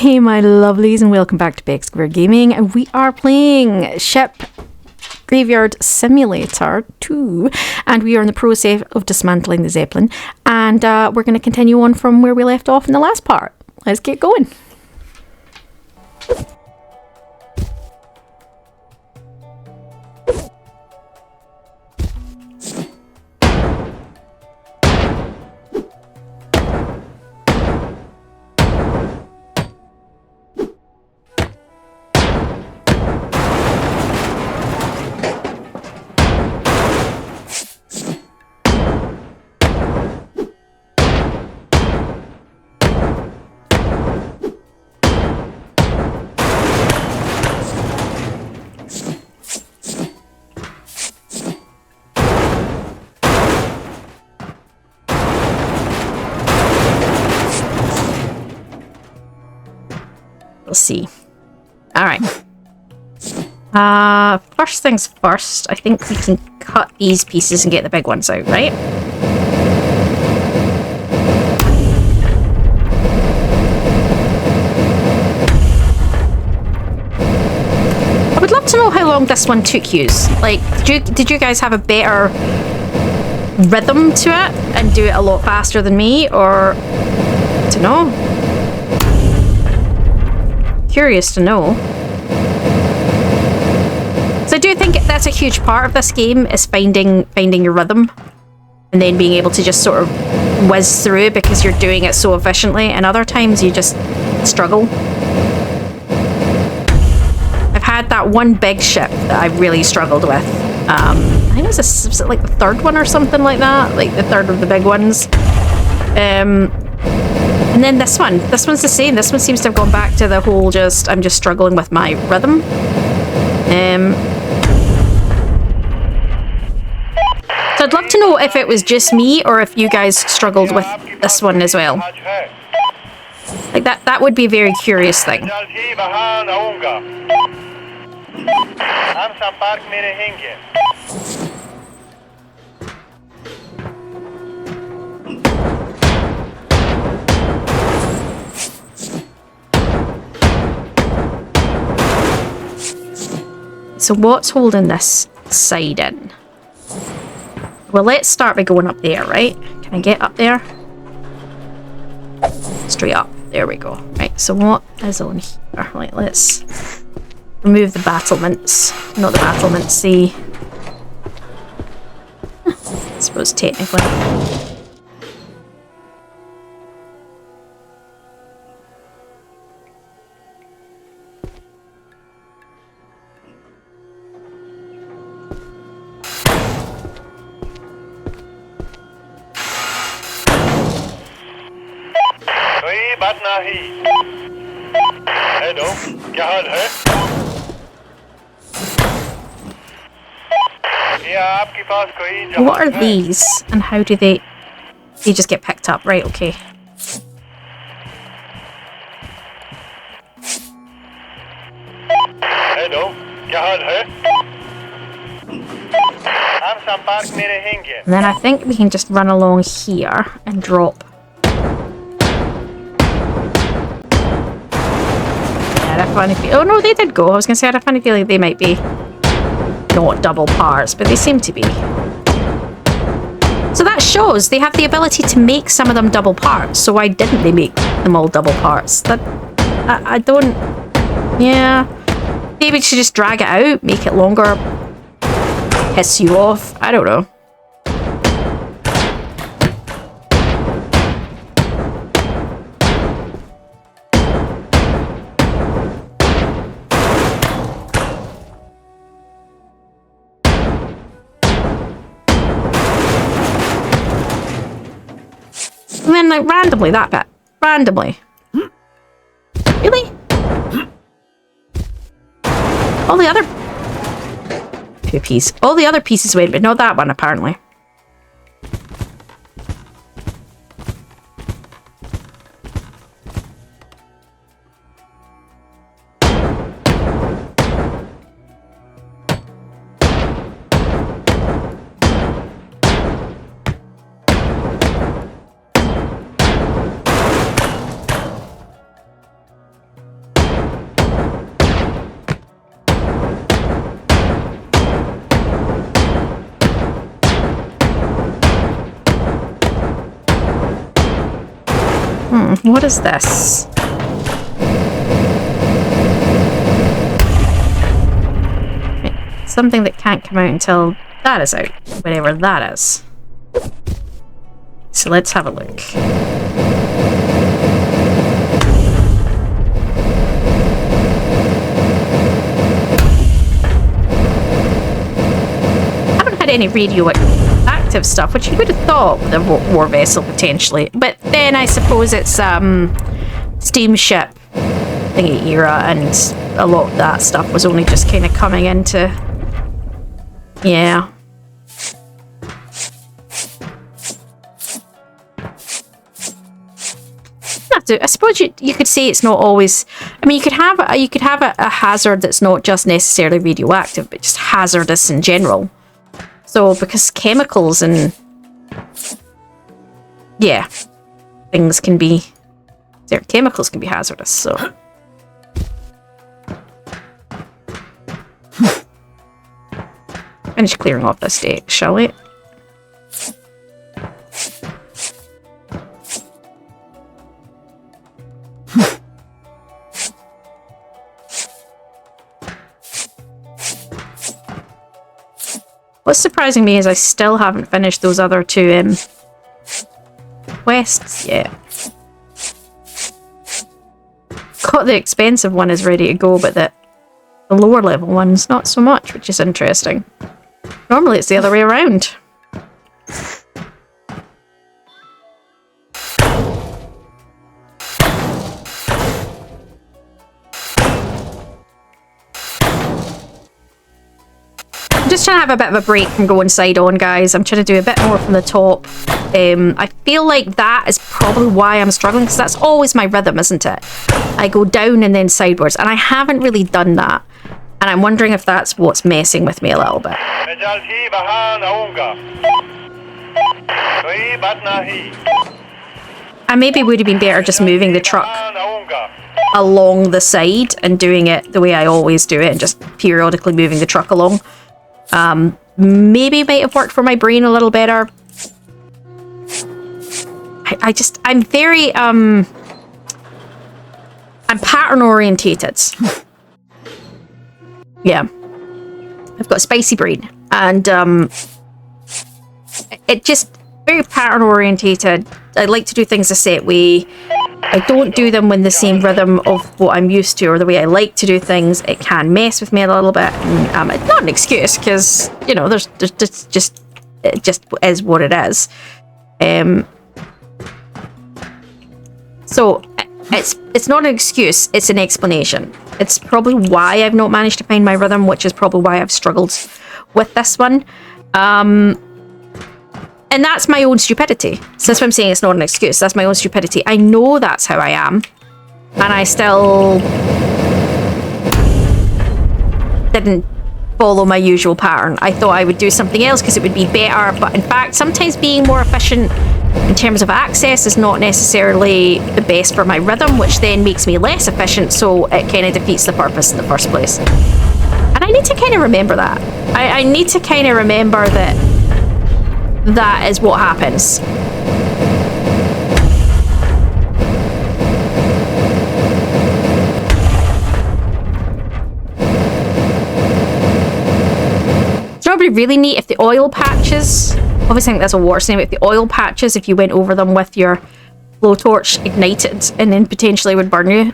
Hey my lovelies, and welcome back to Big Square Gaming, and we are playing Ship Graveyard Simulator 2, and we are in the process of dismantling the Zeppelin, and we're going to continue on from where we left off in the last part. Let's get going. We'll see. Alright. First things first, I think we can cut these pieces and get the big ones out, right? I would love to know how long this one took you. Like, did you guys have a better rhythm to it and do it a lot faster than me, or I don't know. Curious to know. So I do think that's a huge part of this game, is finding your rhythm and then being able to just sort of whiz through because you're doing it so efficiently, and other times you just struggle. I've had that one big ship that I really struggled with. I think was it like the third one or something like that, like the third of the big ones. And then this one's the same. This one seems to have gone back to the whole I'm just struggling with my rhythm. So I'd love to know if it was just me or if you guys struggled with this one as well. Like that would be a very curious thing. So what's holding this side in? Well, let's start by going up there, right? Can I get up there? Straight up. There we go. Right, so what is on here? Right, let's remove the battlements. Not the battlements, the... I suppose technically. What are these, and how do they just get picked up? Right, okay. And then I think we can just run along here and drop. Oh no, they did go. I was going to say I had a funny feeling they might be not double parts, but they seem to be. So that shows they have the ability to make some of them double parts. So why didn't they make them all double parts? That I don't. Yeah, maybe we should just drag it out, make it longer, piss you off. I don't know. And then, like, randomly, that bit. Randomly. Really? All the other... poopies. All the other pieces went, but not that one, apparently. What is this? Something that can't come out until that is out, whatever that is. So let's have a look. Haven't had any radioactive stuff, which you would have thought with a war vessel potentially, but then I suppose it's steamship thingy era, and a lot of that stuff was only just kind of coming into. Yeah. I suppose you could say it's not always. I mean, you could have a hazard that's not just necessarily radioactive, but just hazardous in general. So because chemicals and yeah, things can be. Chemicals can be hazardous. So. Finish clearing off this deck, shall we? What's surprising me is I still haven't finished those other two quests yet. Got the expensive one is ready to go, but the lower level one's not so much, which is interesting. Normally it's the other way around. I'm just trying to have a bit of a break from going side on, guys. I'm trying to do a bit more from the top. I feel like that is probably why I'm struggling, because that's always my rhythm, isn't it? I go down and then sidewards, and I haven't really done that. And I'm wondering if that's what's messing with me a little bit. I maybe would have been better just moving the truck along the side and doing it the way I always do it, and just periodically moving the truck along. Maybe might have worked for my brain a little better. I'm very, I'm pattern orientated. Yeah. I've got a spicy brain, and it just very pattern orientated. I like to do things a set way. I don't do them in the same rhythm of what I'm used to or the way I like to do things. It can mess with me a little bit. And, it's not an excuse, because you know there's just it just is what it is. So it's not an excuse, it's an explanation. It's probably why I've not managed to find my rhythm, which is probably why I've struggled with this one. And that's my own stupidity. So that's why I'm saying it's not an excuse. That's my own stupidity. I know that's how I am. And I still didn't follow my usual pattern. I thought I would do something else because it would be better. But in fact, sometimes being more efficient in terms of access is not necessarily the best for my rhythm, which then makes me less efficient, so it kind of defeats the purpose in the first place. And I need to kind of remember that. I need to kind of remember that that is what happens. It's probably really neat if the oil patches, obviously I think that's a water saying, but if the oil patches, if you went over them with your blowtorch ignited and then potentially would burn you.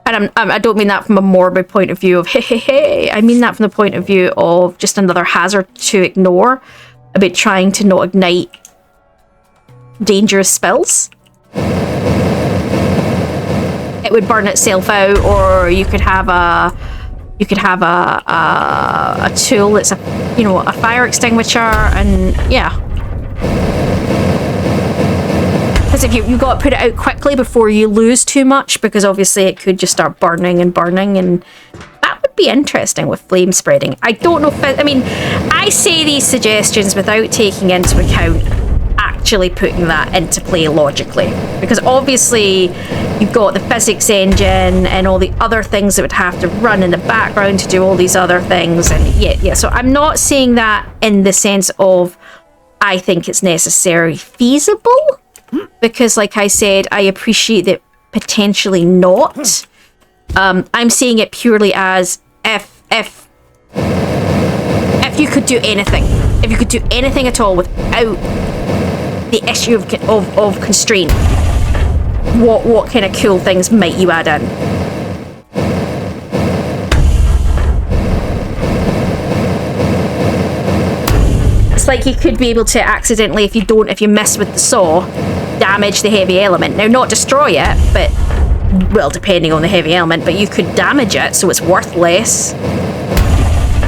And I don't mean that from a morbid point of view of hey. I mean that from the point of view of just another hazard to ignore about trying to not ignite dangerous spills. It would burn itself out, or you could have a tool that's a fire extinguisher, and yeah. Because if you got to put it out quickly before you lose too much, because obviously it could just start burning, and that would be interesting with flame spreading. I don't know if I say these suggestions without taking into account actually putting that into play logically, because obviously you've got the physics engine and all the other things that would have to run in the background to do all these other things, and yeah. So I'm not saying that in the sense of I think it's necessarily feasible. because, like I said, I appreciate that potentially not. I'm seeing it purely as if you could do anything, if you could do anything at all without the issue of constraint, what kind of cool things might you add in? It's like you could be able to accidentally, if you mess with the saw, damage the heavy element. Now, not destroy it, but, well, depending on the heavy element, but you could damage it so it's worth less.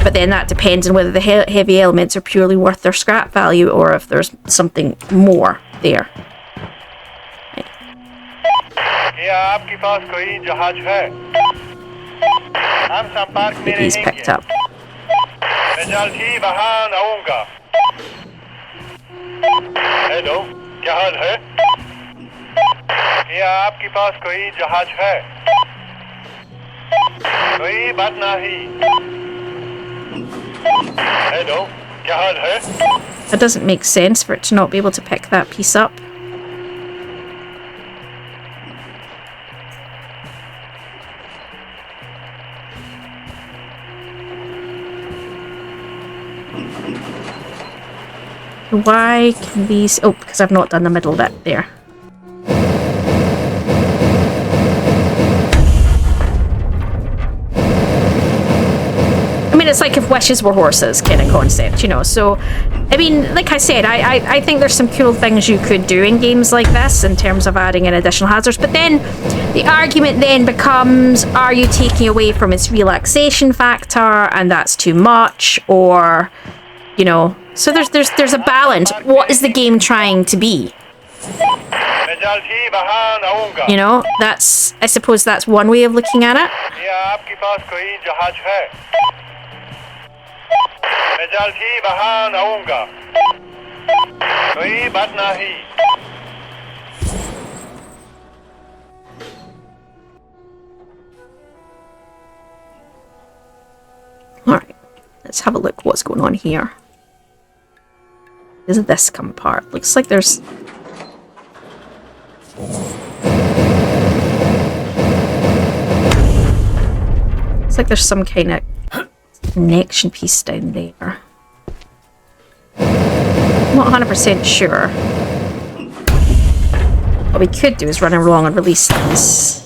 But then that depends on whether the heavy elements are purely worth their scrap value or if there's something more there. He's picked up. Hello, क्या हाल है? क्या आपके पास कोई जहाज है? कोई बात नहीं. Hello, क्या हाल है? That doesn't make sense for it to not be able to pick that piece up. Why can these... Oh, because I've not done the middle bit there. I mean, it's like if wishes were horses kind of concept, you know. So, I mean, like I said, I think there's some cool things you could do in games like this in terms of adding in additional hazards. But then the argument then becomes, are you taking away from its relaxation factor and that's too much? Or, you know... So there's a balance. What is the game trying to be? You know, I suppose that's one way of looking at it. Alright, let's have a look what's going on here. Does this come apart? Looks like there's... Looks like there's some kind of connection piece down there. I'm not 100% sure. What we could do is run along and release these.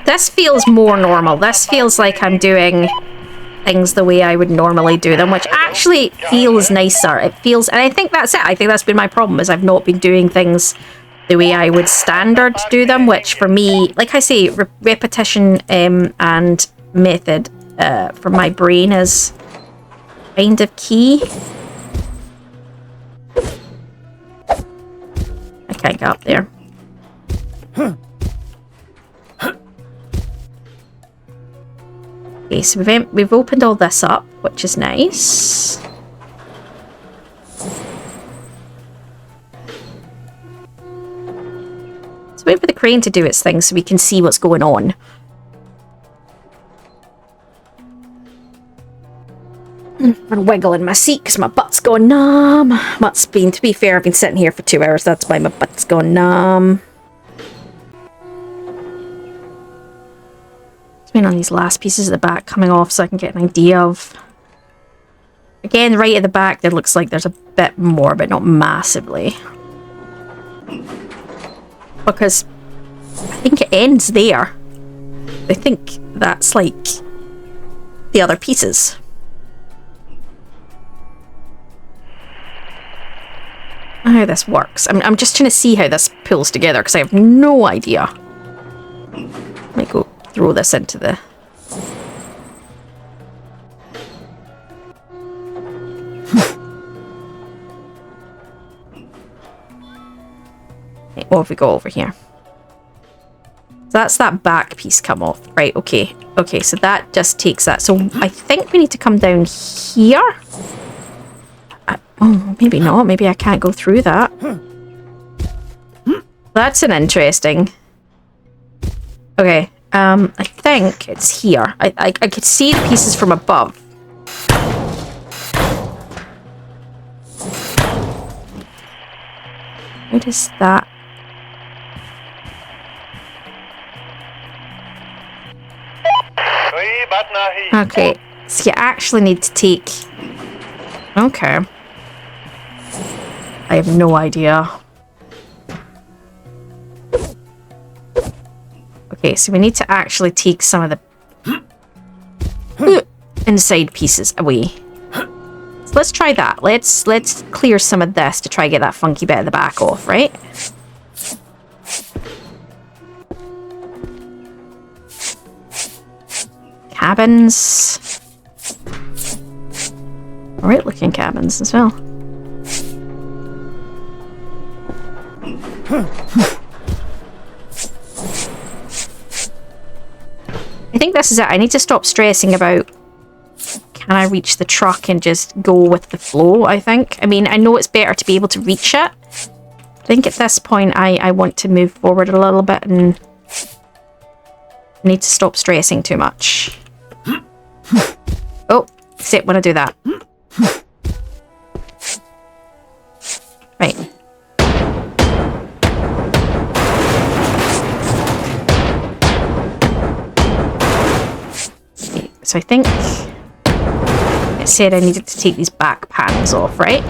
This feels more normal. This feels like I'm doing things the way I would normally do them, which actually feels nicer. It feels, and I think that's it. I think that's been my problem, is I've not been doing things the way I would standard do them, which for me, like I say, repetition and method for my brain is kind of key. I can't get up there. Okay, so we've opened all this up, which is nice. So wait for the crane to do its thing so we can see what's going on. I'm wiggling my seat because my butt's going numb. To be fair, I've been sitting here for 2 hours. That's why my butt's going numb. On these last pieces at the back coming off so I can get an idea of... Again, right at the back there looks like there's a bit more, but not massively. Because I think it ends there. I think that's like the other pieces. How this works. I'm just trying to see how this pulls together because I have no idea. Let me go throw this into the... Or if we go over here. That's that back piece come off. Right, okay. Okay, so that just takes that. So I think we need to come down here. Oh, maybe not. Maybe I can't go through that. That's an interesting... Okay, I think it's here. I could see the pieces from above. What is that? Okay, so you actually need to take... Okay. I have no idea. Okay, so we need to actually take some of the inside pieces away. So let's try that. Let's clear some of this to try to get that funky bit of the back off, right? Cabins. Alright looking cabins as well. I think this is it. I need to stop stressing about can I reach the truck and just go with the flow, I think. I mean, I know it's better to be able to reach it. I think at this point I want to move forward a little bit and need to stop stressing too much. Oh, except when I do that. Right. Okay, so I think it said I needed to take these back panels off, right?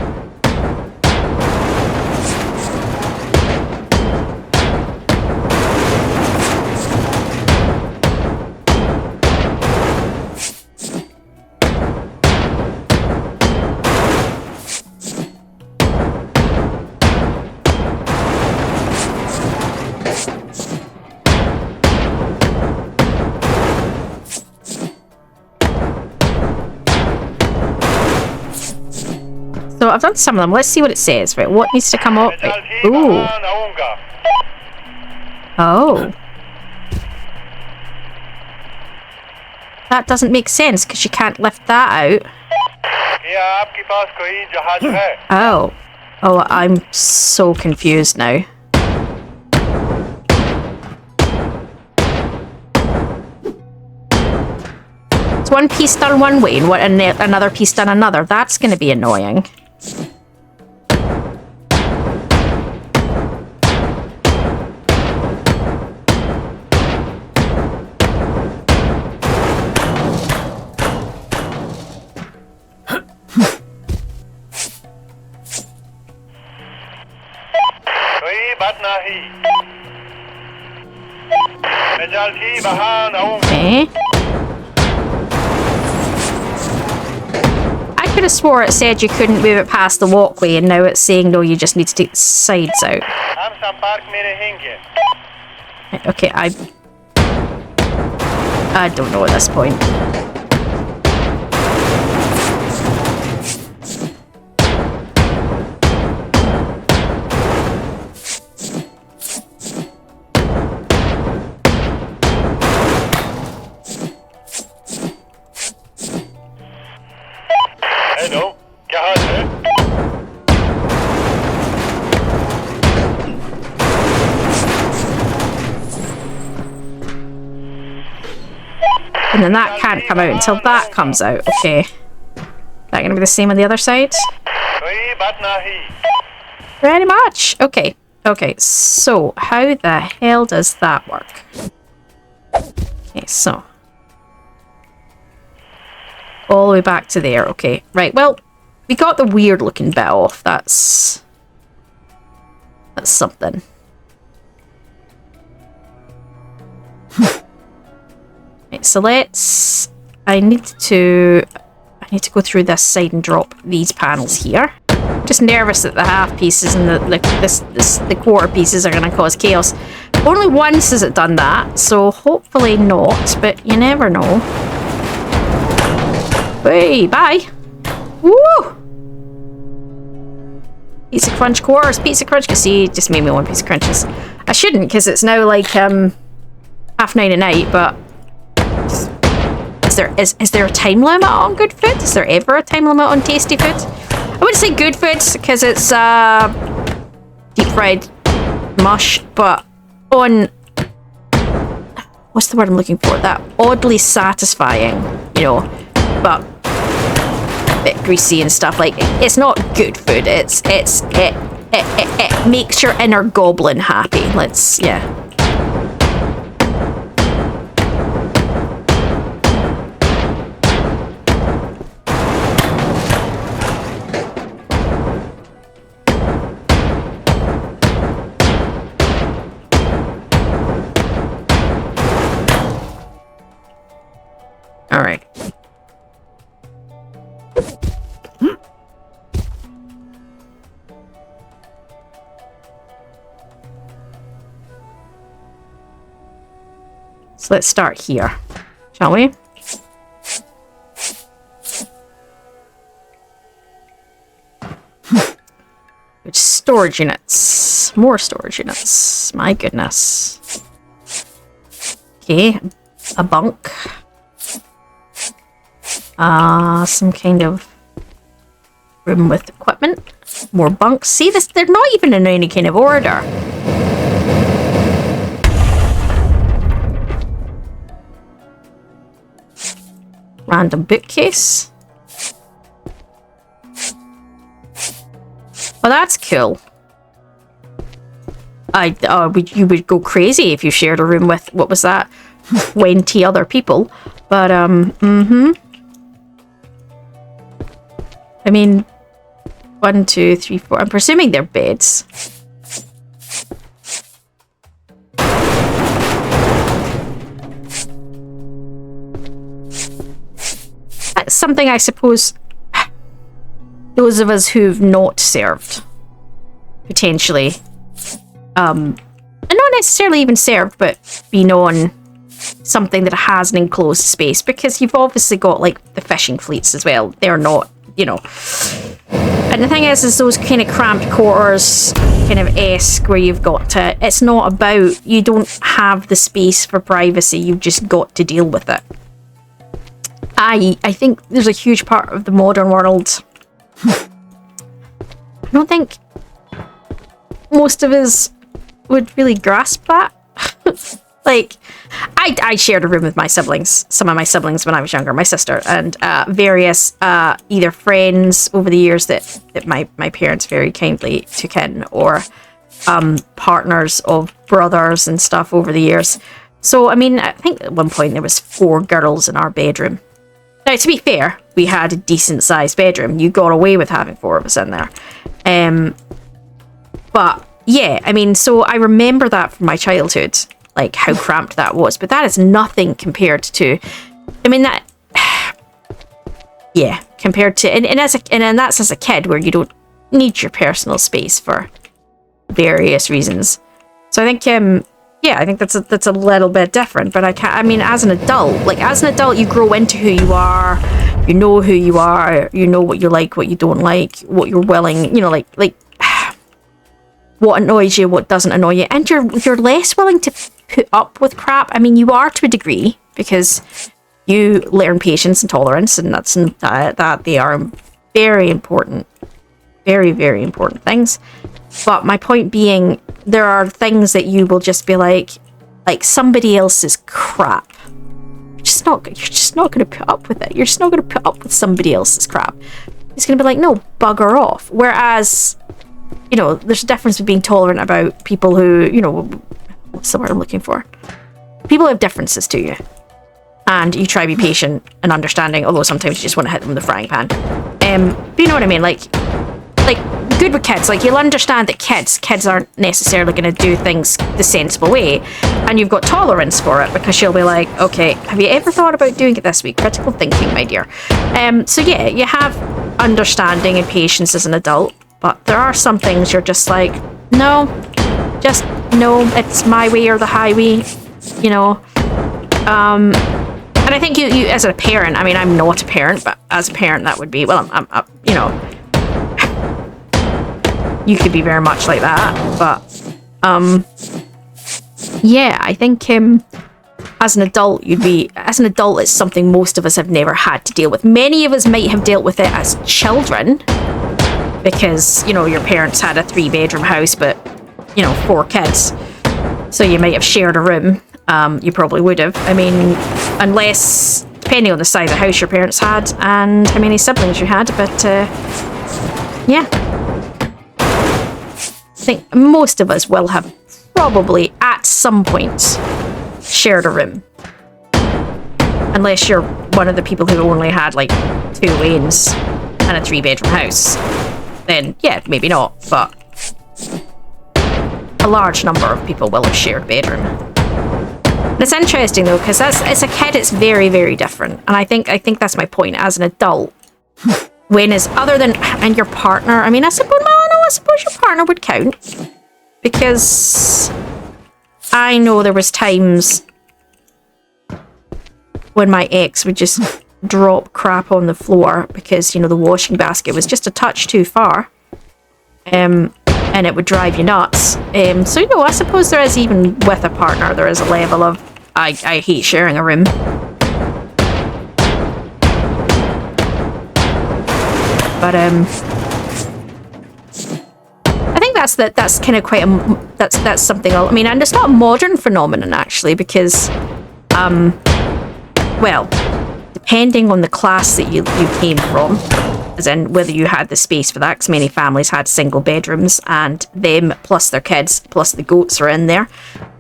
So I've done some of them. Let's see what it says. Right, what needs to come up? Right. Ooh. Oh. That doesn't make sense because you can't lift that out. Oh. Oh, I'm so confused now. It's one piece done one way and another piece done another. That's going to be annoying. Okay. I could have swore it said you couldn't move it past the walkway, and now it's saying no, you just need to take the sides out. Okay, I don't know at this point. And then that can't come out until that comes out. Okay. Is that going to be the same on the other side? Very much. Okay. Okay, so how the hell does that work? Okay, so. All the way back to there. Okay, right. Well, we got the weird looking bit off. That's something. Right, so let's... I need to go through this side and drop these panels here. I'm just nervous that the half pieces and the quarter pieces are going to cause chaos. Only once has it done that, so hopefully not, but you never know. Hey, bye! Woo! Pizza crunch quarters, pizza crunch. See, it just made me want pizza crunches. I shouldn't, because it's now like, 9:30 at night, but is there a time limit on good food? Is there ever a time limit on tasty food? I wouldn't say good food because it's deep fried mush, but on what's the word I'm looking for? That oddly satisfying, you know, but a bit greasy and stuff. Like, it's not good food. It makes your inner goblin happy. Yeah. All right. So let's start here, shall we? Which storage units? More storage units. My goodness. Okay, a bunk. Some kind of room with equipment. More bunks. See, they're not even in any kind of order. Random bookcase. Well, that's cool. You would go crazy if you shared a room with, what was that? 20 other people. But, I mean, 1, 2, 3, 4. I'm presuming they're beds. That's something I suppose those of us who've not served, potentially, and not necessarily even served, but been on something that has an enclosed space, because you've obviously got, like, the fishing fleets as well. They're not, you know. And the thing is those kind of cramped quarters, kind of esque, where you've got to, it's not about, you don't have the space for privacy, you've just got to deal with it. I think there's a huge part of the modern world. I don't think most of us would really grasp that. Like, I shared a room with my siblings, some of my siblings when I was younger, my sister, and various either friends over the years that my parents very kindly took in, or partners of brothers and stuff over the years. So, I mean, I think at one point there was 4 girls in our bedroom. Now, to be fair, we had a decent-sized bedroom. You got away with having 4 of us in there. But, yeah, I mean, so I remember that from my childhood, like, how cramped that was. But that is nothing compared to... I mean, that... Yeah, compared to... And that's as a kid, where you don't need your personal space for various reasons. So I think... yeah, I think that's a little bit different, but I mean, as an adult, you grow into who you are, you know who you are, you know what you like, what you don't like, what you're willing, you know, like what annoys you, what doesn't annoy you, and you're less willing to put up with crap. I mean, you are to a degree, because you learn patience and tolerance, and that they are very important, very, very important things. But my point being, there are things that you will just be like somebody else's crap. You're just not going to put up with it. You're just not going to put up with somebody else's crap. It's going to be like, no, bugger off. Whereas, you know, there's a difference between being tolerant about people who, you know, what's the word I'm looking for? People have differences to you. And you try to be patient and understanding, although sometimes you just want to hit them with the frying pan. But you know what I mean? Like good with kids, like, you'll understand that kids aren't necessarily going to do things the sensible way, and you've got tolerance for it, because she'll be like, okay, have you ever thought about doing it this week? Critical thinking, my dear. So yeah, you have understanding and patience as an adult, but there are some things you're just like, no, it's my way or the highway, you know. And I think you as a parent, I mean, I'm not a parent, but as a parent, that would be, well, I'm you know, you could be very much like that, but yeah, I think as an adult, it's something most of us have never had to deal with. Many of us might have dealt with it as children because, you know, your parents had a 3-bedroom house, but, you know, 4 kids. So you might have shared a room. You probably would have. I mean, unless, depending on the size of house your parents had and how many siblings you had, but, yeah. I think most of us will have probably, at some point, shared a room. Unless you're one of the people who only had, like, 2 lanes and a 3-bedroom house. Then, yeah, maybe not, but a large number of people will have shared a bedroom. And it's interesting, though, because as a kid, it's very, very different. And I think that's my point. As an adult, when is, other than, and your partner, I mean, I suppose your partner would count. Because I know there was times when my ex would just drop crap on the floor because, you know, the washing basket was just a touch too far. And it would drive you nuts. So, you know, I suppose there is, even with a partner, there is a level of, I hate sharing a room. But, I think that's kind of quite that's something, I mean, and it's not a modern phenomenon, actually, because, well, depending on the class that you came from, as in whether you had the space for that, because many families had single bedrooms, and them plus their kids plus the goats are in there.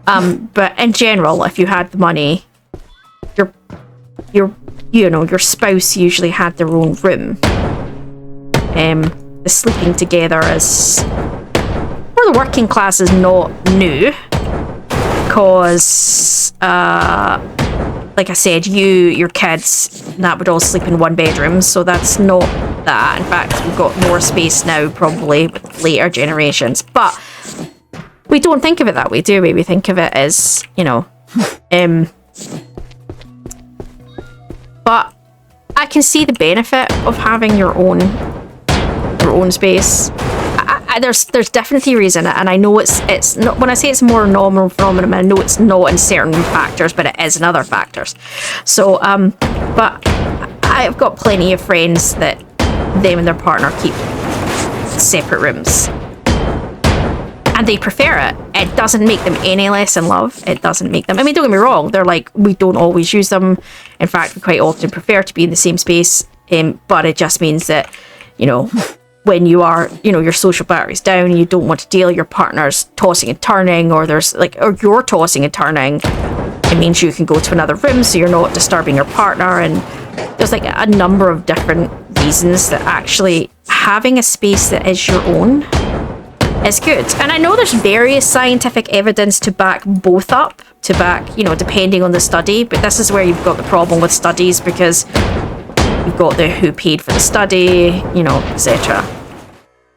But in general, if you had the money, your spouse usually had their own room. The sleeping together is, for the working class, is not new, because like I said, your kids, that would all sleep in 1 bedroom, so that's not that. In fact, we've got more space now, probably, with later generations. But we don't think of it that way, do we? We think of it as, you know, but I can see the benefit of having your own space. There's definitely a reason, and I know it's not, when I say it's a more normal phenomenon, I know it's not in certain factors, but it is in other factors. So, but I've got plenty of friends that them and their partner keep separate rooms, and they prefer it. It doesn't make them any less in love. It doesn't make them, I mean, don't get me wrong, they're like, we don't always use them. In fact, we quite often prefer to be in the same space, but it just means that, you know, when you are, you know, your social battery's down and you don't want to deal, your partner's tossing and turning, or you're tossing and turning, it means you can go to another room so you're not disturbing your partner. And there's like a number of different reasons that actually having a space that is your own is good. And I know there's various scientific evidence to back both up, you know, depending on the study, but this is where you've got the problem with studies, because you've got the who paid for the study, you know, etc.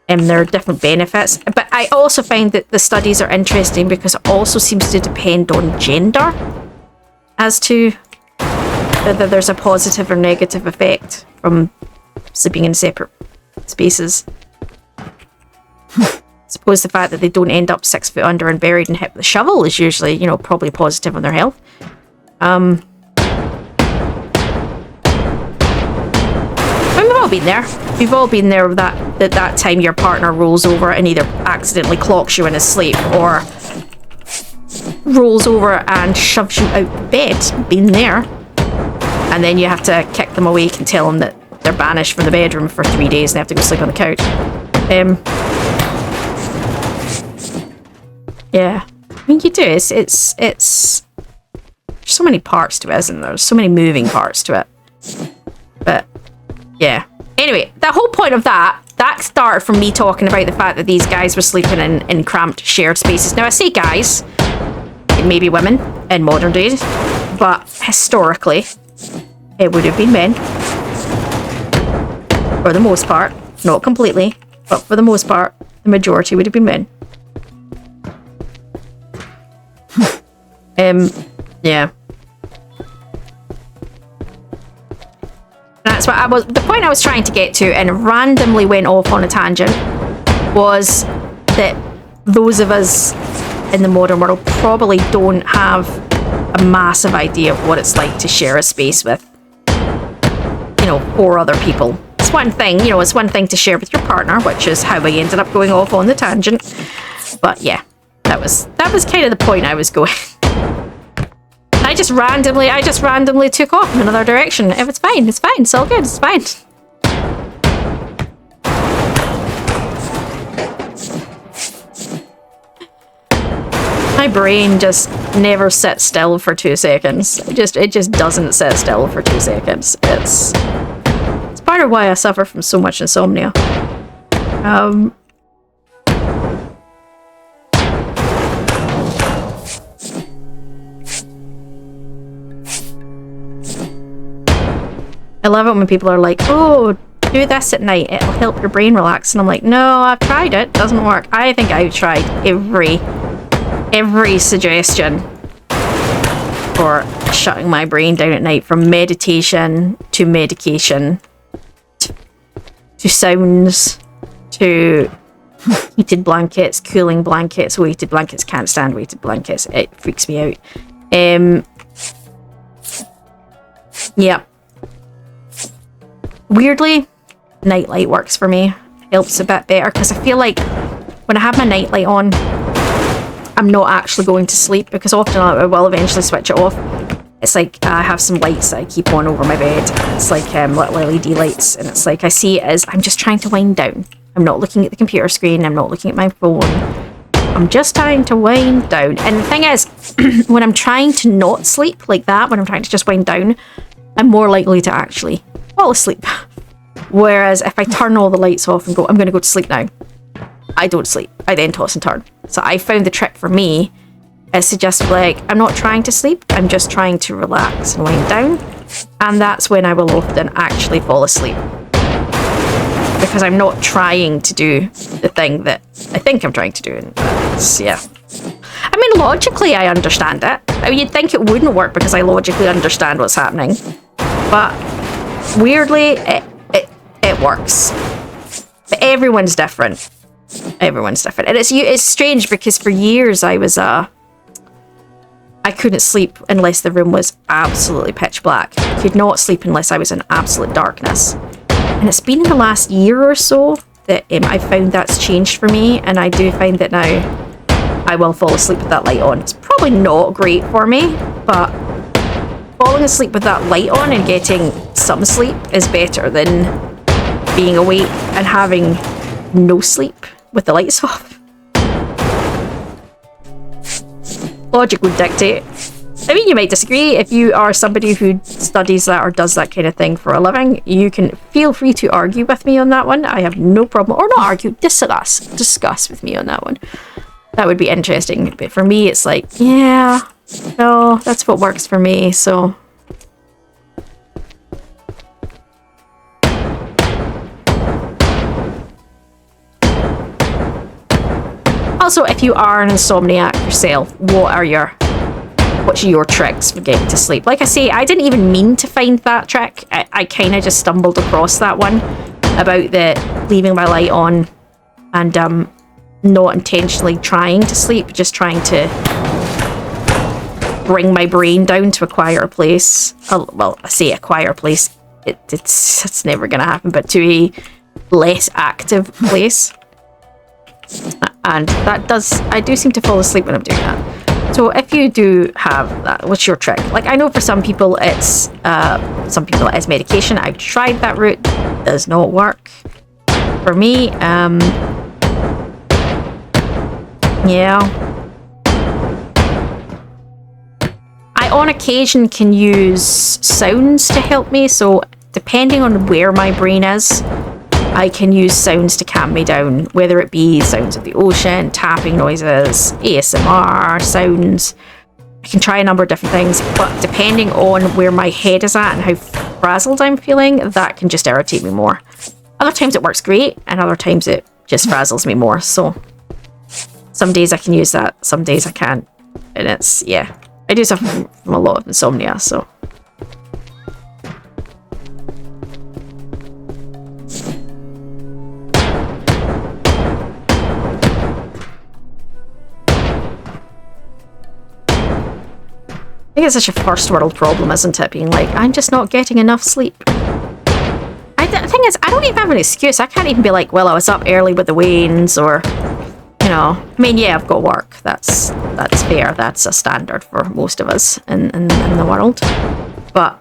And there are different benefits. But I also find that the studies are interesting because it also seems to depend on gender as to whether there's a positive or negative effect from sleeping in separate spaces. I suppose the fact that they don't end up 6 foot under and buried and hit with a shovel is usually, you know, probably positive on their health. We've all been there. We've all been there with that time your partner rolls over and either accidentally clocks you in his sleep or rolls over and shoves you out the bed. Been there. And then you have to kick them awake and tell them that they're banished from the bedroom for 3 days and they have to go sleep on the couch. Yeah. I mean, you do. It's there's so many parts to it, isn't there? There's so many moving parts to it. But yeah. Anyway, the whole point of that started from me talking about the fact that these guys were sleeping in cramped shared spaces. Now, I say guys, it may be women in modern days, but historically, it would have been men. For the most part. Not completely, but for the most part, the majority would have been men. Yeah. That's what the point I was trying to get to, and randomly went off on a tangent, was that those of us in the modern world probably don't have a massive idea of what it's like to share a space with, 4 other people. It's one thing, it's one thing to share with your partner, which is how I ended up going off on the tangent. But yeah, that was kind of the point I was going. I just randomly took off in another direction. If it's fine, it's all good, it's fine. My brain just never sits still for 2 seconds. It just doesn't sit still for 2 seconds. It's part of why I suffer from so much insomnia. I love it when people are like, oh, do this at night, it'll help your brain relax. And I'm like, no, I've tried it, doesn't work. I think I've tried every suggestion for shutting my brain down at night, from meditation to medication to sounds to heated blankets, cooling blankets, weighted blankets. Can't stand weighted blankets, it freaks me out. Yeah. Weirdly, nightlight works for me. Helps a bit better, because I feel like when I have my nightlight on, I'm not actually going to sleep, because often I will eventually switch it off. It's like I have some lights that I keep on over my bed. It's like little LED lights, and it's like I see it as I'm just trying to wind down. I'm not looking at the computer screen, I'm not looking at my phone. I'm just trying to wind down. And the thing is, when I'm trying to not sleep like that, when I'm trying to just wind down, I'm more likely to actually fall asleep. Whereas if I turn all the lights off and go, I'm going to go to sleep now, I don't sleep. I then toss and turn. So I found the trick for me is to just I'm not trying to sleep, I'm just trying to relax and wind down. And that's when I will often actually fall asleep, because I'm not trying to do the thing that I think I'm trying to do. And yeah. I mean, logically, I understand it. I mean, you'd think it wouldn't work because I logically understand what's happening. But weirdly, it works. But everyone's different. Everyone's different. And it's strange, because for years I couldn't sleep unless the room was absolutely pitch black. I could not sleep unless I was in absolute darkness. And it's been in the last year or so that I found that's changed for me, and I do find that now I will fall asleep with that light on. It's probably not great for me, but falling asleep with that light on and getting some sleep is better than being awake and having no sleep with the lights off. Logic would dictate. I mean, you might disagree. If you are somebody who studies that or does that kind of thing for a living, you can feel free to argue with me on that one. I have no problem. Or not argue, discuss with me on that one. That would be interesting. But for me, it's like, yeah, no, that's what works for me, so... Also, if you are an insomniac yourself, what's your tricks for getting to sleep? Like I say, I didn't even mean to find that trick. I kind of just stumbled across that one about the leaving my light on and not intentionally trying to sleep, just trying to bring my brain down to a quieter place. Well, I say a quieter place. It's never going to happen, but to a less active place. And that I do seem to fall asleep when I'm doing that. So if you do have that, what's your trick? Like, I know for some people it's medication. I've tried that route, does not work for me. Yeah, I on occasion can use sounds to help me. So depending on where my brain is, I can use sounds to calm me down, whether it be sounds of the ocean, tapping noises, ASMR sounds. I can try a number of different things, but depending on where my head is at and how frazzled I'm feeling, that can just irritate me more. Other times it works great, and other times it just frazzles me more. So some days I can use that, some days I can't. And it's, yeah, I do suffer from a lot of insomnia, so... I think it's such a first world problem, isn't it? Being like, I'm just not getting enough sleep. The thing is, I don't even have an excuse. I can't even be like, well, I was up early with the wains, or, you know, I mean, yeah, I've got work. That's fair. That's a standard for most of us in the world. But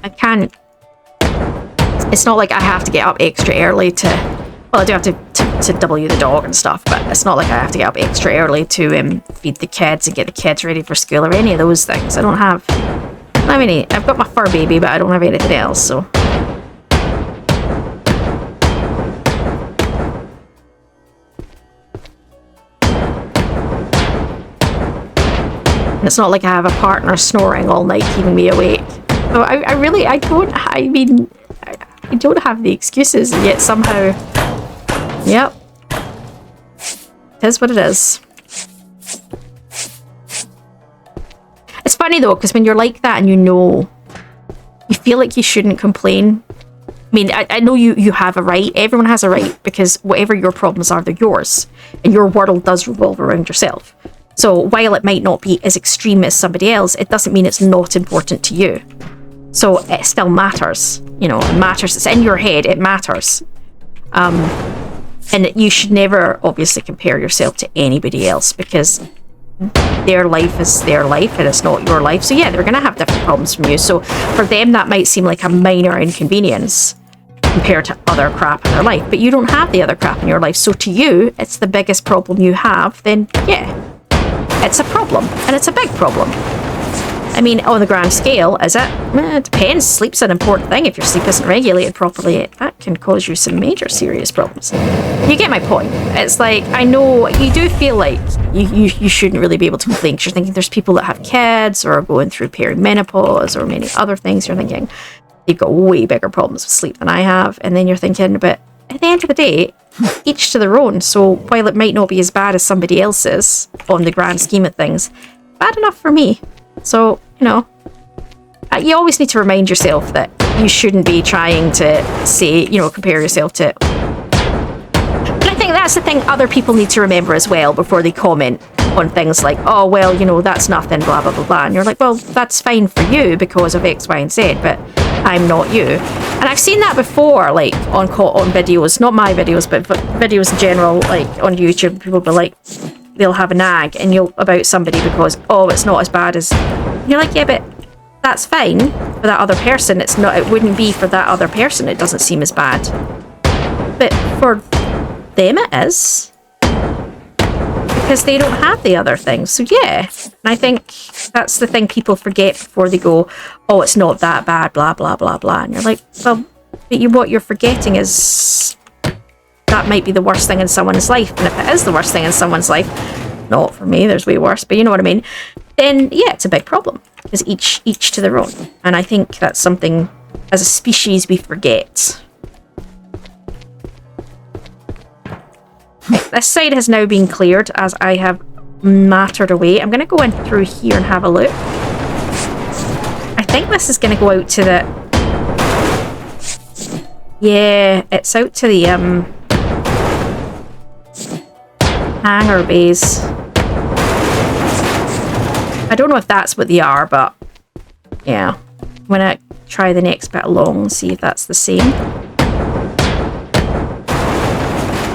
I can't. It's not like I have to get up extra early to. Well, I do have to W the dog and stuff, but it's not like I have to get up extra early to feed the kids and get the kids ready for school or any of those things. I don't have. I mean, I've got my fur baby, but I don't have anything else, so. And it's not like I have a partner snoring all night, keeping me awake. So I don't have the excuses, and yet somehow, yep. It is what it is. It's funny though, because when you're like that and you feel like you shouldn't complain. I mean, I know you have a right. Everyone has a right, because whatever your problems are, they're yours. And your world does revolve around yourself. So while it might not be as extreme as somebody else, it doesn't mean it's not important to you. So it still matters. You know, it matters. It's in your head. It matters. And you should never, obviously, compare yourself to anybody else, because their life is their life and it's not your life. So yeah, they're going to have different problems from you. So for them, that might seem like a minor inconvenience compared to other crap in their life, but you don't have the other crap in your life. So to you, it's the biggest problem you have. Then yeah, it's a problem, and it's a big problem. I mean, on the grand scale, is it? It depends. Sleep's an important thing. If your sleep isn't regulated properly, that can cause you some major serious problems. You get my point. It's like, I know you do feel like you shouldn't really be able to complain, because you're thinking there's people that have kids or are going through perimenopause or many other things. You're thinking they've got way bigger problems with sleep than I have. And then you're thinking, but at the end of the day, each to their own. So while it might not be as bad as somebody else's on the grand scheme of things, bad enough for me. So, you know, you always need to remind yourself that you shouldn't be trying to say, you know, compare yourself to. But I think that's the thing other people need to remember as well before they comment on things like, oh, well, you know, that's nothing, blah, blah, blah, blah. And you're like, well, that's fine for you because of X, Y, and Z, but I'm not you. And I've seen that before, like, on videos, not my videos, but videos in general, like, on YouTube, people will be like, they'll have a nag about somebody because, oh, it's not as bad as. And you're like, yeah, but that's fine for that other person. It's not. It wouldn't be for that other person. It doesn't seem as bad. But for them, it is, because they don't have the other things. So yeah, and I think that's the thing people forget before they go, oh, it's not that bad, blah blah blah blah. And you're like, well, but what you're forgetting is that might be the worst thing in someone's life. And if it is the worst thing in someone's life, not for me, there's way worse, but you know what I mean, then yeah, it's a big problem. It's each to their own. And I think that's something as a species we forget. Right, this side has now been cleared as I have mattered away. I'm going to go in through here and have a look. I think this is going to go out to the. Yeah, it's out to the hangar bays. I don't know if that's what they are, but yeah. I'm going to try the next bit along and see if that's the same.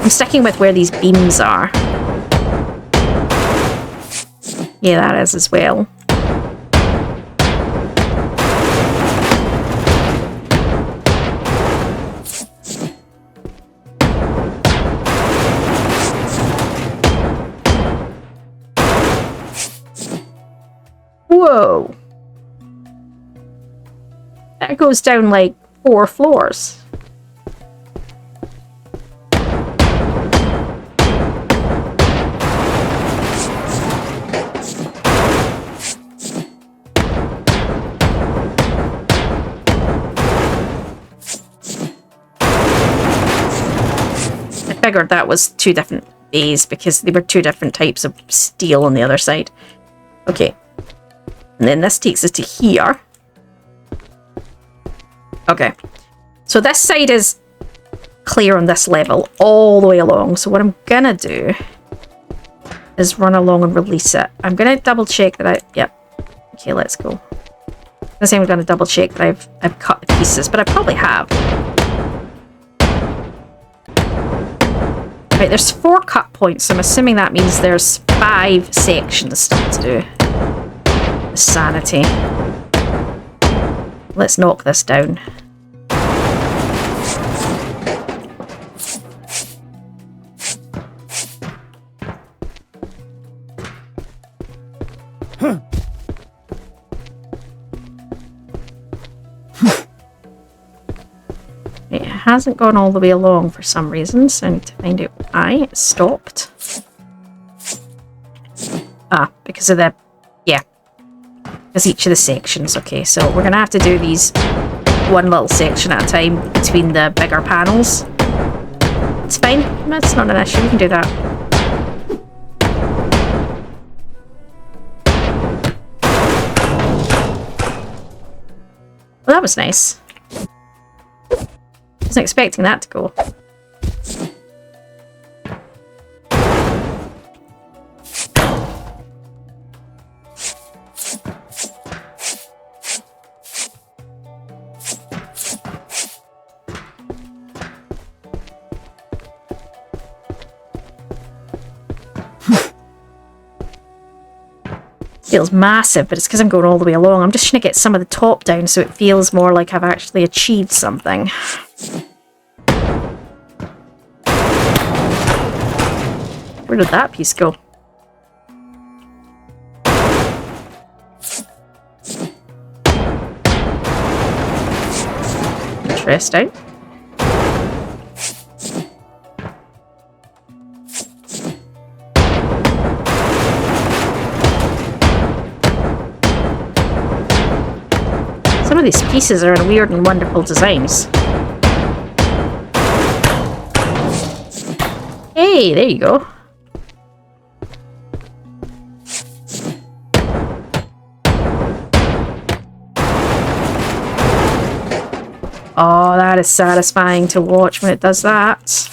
I'm sticking with where these beams are. Yeah, that is as well. Whoa. That goes down like 4 floors. I figured that was 2 different bays because they were 2 different types of steel on the other side. Okay. And then this takes us to here. Okay. So this side is clear on this level all the way along. So what I'm gonna do is run along and release it. I'm going to double check that yep. Okay, let's go. I'm going to double check that I've cut the pieces, but I probably have. Right, there's 4 cut points, so I'm assuming that means there's 5 sections still to do. Sanity. Let's knock this down. It hasn't gone all the way along for some reason, so I need to find out why it stopped. Ah, because of the... yeah. Because each of the sections. Okay, so we're going to have to do these one little section at a time between the bigger panels. It's fine. That's not an issue. We can do that. Well, that was nice. I wasn't expecting that to go. Feels massive, but it's because I'm going all the way along. I'm just trying to get some of the top down so it feels more like I've actually achieved something. Where did that piece go? Interesting. Some of these pieces are in weird and wonderful designs. Hey, there you go. Oh, that is satisfying to watch when it does that.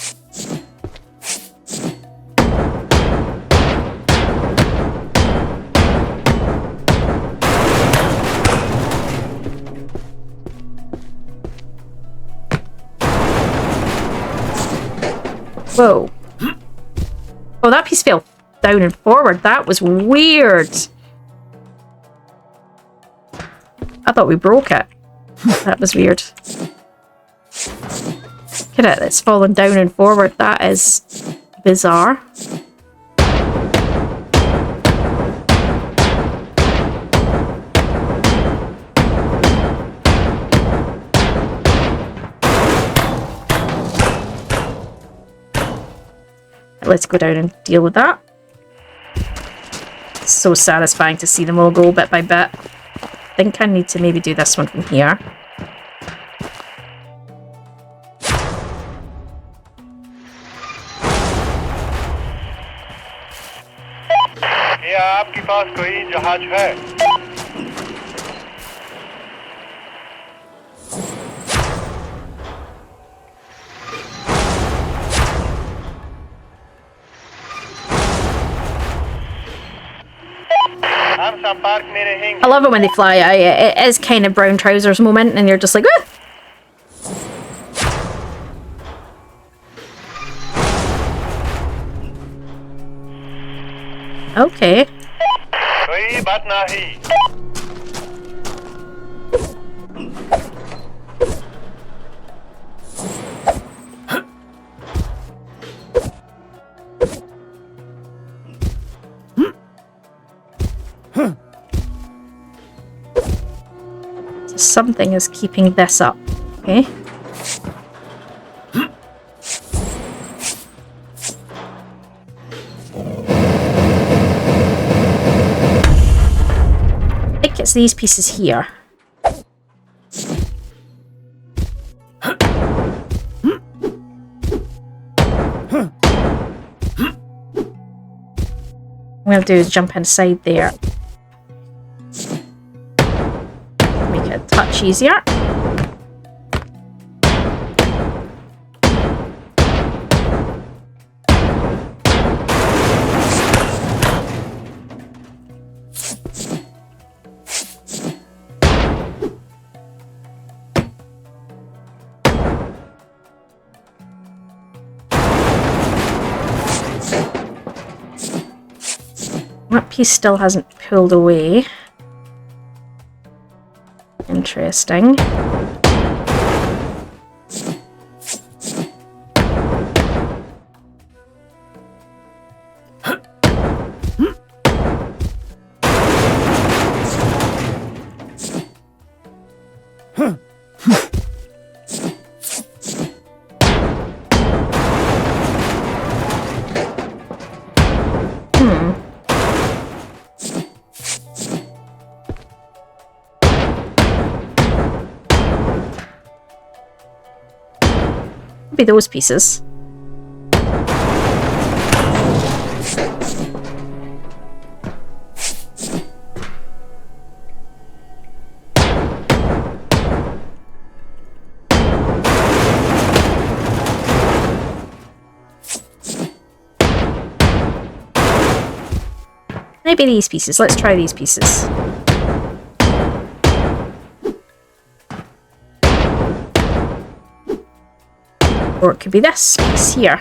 Whoa. Oh, that piece fell down and forward. That was weird. I thought we broke it. That was weird. Look at it, it's fallen down and forward. That is bizarre. Let's go down and deal with that. It's so satisfying to see them all go bit by bit. I think I need to maybe do this one from here. क्या आपके पास कोई जहाज है? I love it when they fly out. It is kind of brown trousers moment, and you're just like, ah! Okay. कोई बात नहीं. Something is keeping this up. Okay. I think it's these pieces here. What I'm going to do is jump inside there. Make it a touch easier. That piece still hasn't pulled away. Interesting. Be those pieces. Maybe these pieces. Let's try these pieces. Or it could be this piece here.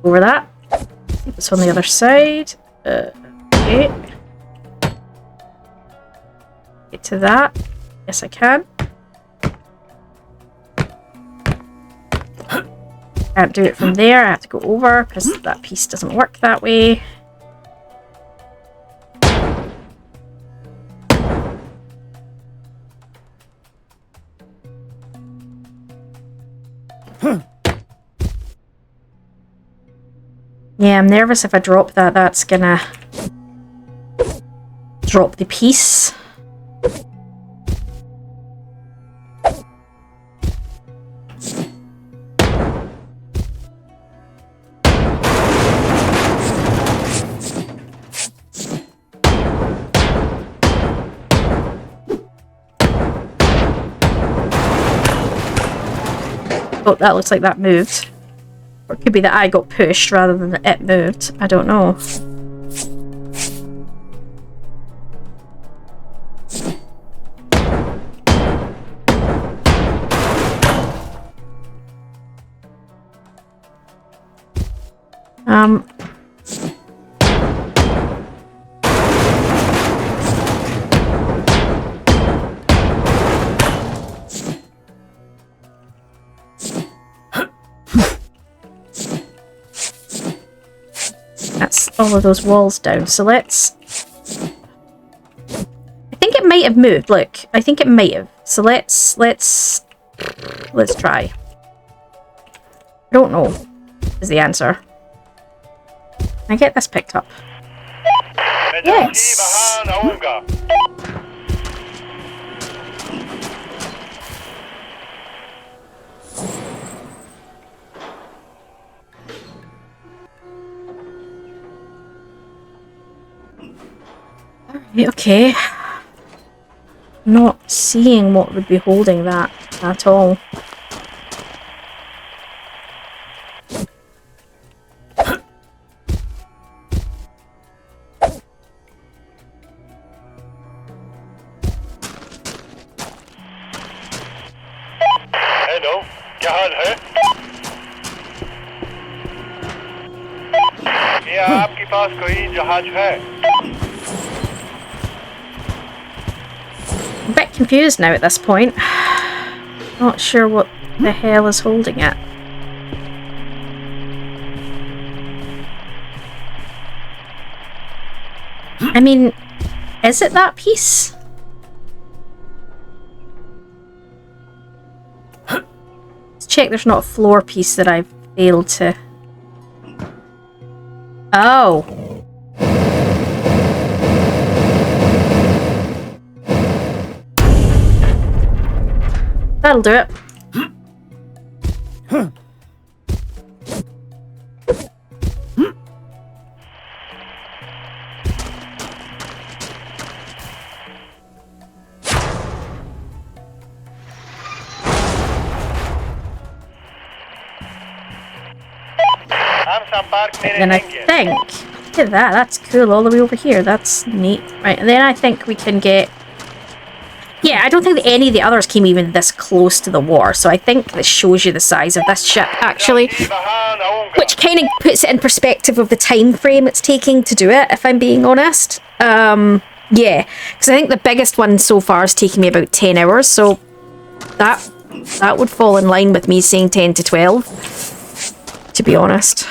Over that. See what's on the other side. Okay. Get to that. Yes, I can. Can't do it from there. I have to go over because that piece doesn't work that way. Yeah, I'm nervous if I drop that, that's gonna drop the piece. Oh, that looks like that moved. Or it could be that I got pushed rather than that it moved. I don't know. That's all of those walls down. So let's... I think it might have moved. Look, I think it might have. So let's try. I don't know is the answer. Can I get this picked up? Yes. Okay. Not seeing what would be holding that at all. Hello, क्या हाल है? क्या आपके पास कोई जहाज है? I'm a bit confused now at this point. Not sure what the hell is holding it. I mean, is it that piece? Let's check there's not a floor piece that I've failed to... Oh! That'll do it. And I think, look at that, that's cool all the way over here. That's neat. Right, and then I think we can get Yeah, I don't think that any of the others came even this close to the war, so I think this shows you the size of this ship, actually. Which kind of puts it in perspective of the time frame it's taking to do it, if I'm being honest. Yeah, because I think the biggest one so far is taking me about 10 hours, so that would fall in line with me saying 10 to 12, to be honest.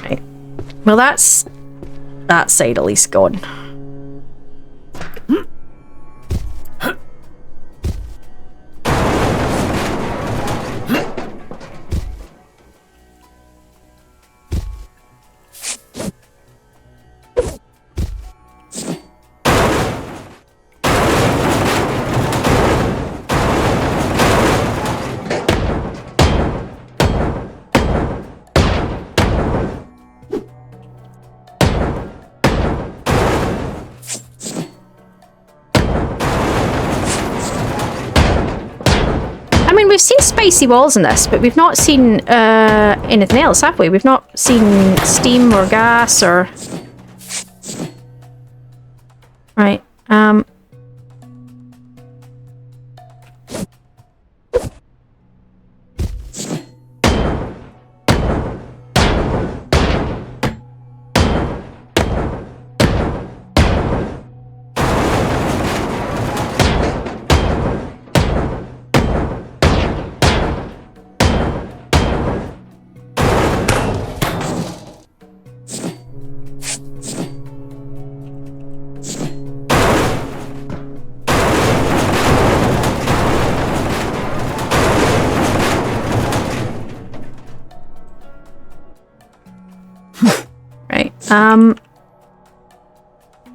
Right. Well, that's that side at least gone. We've seen spicy walls in this, but we've not seen anything else, have we? We've not seen steam or gas or... Right,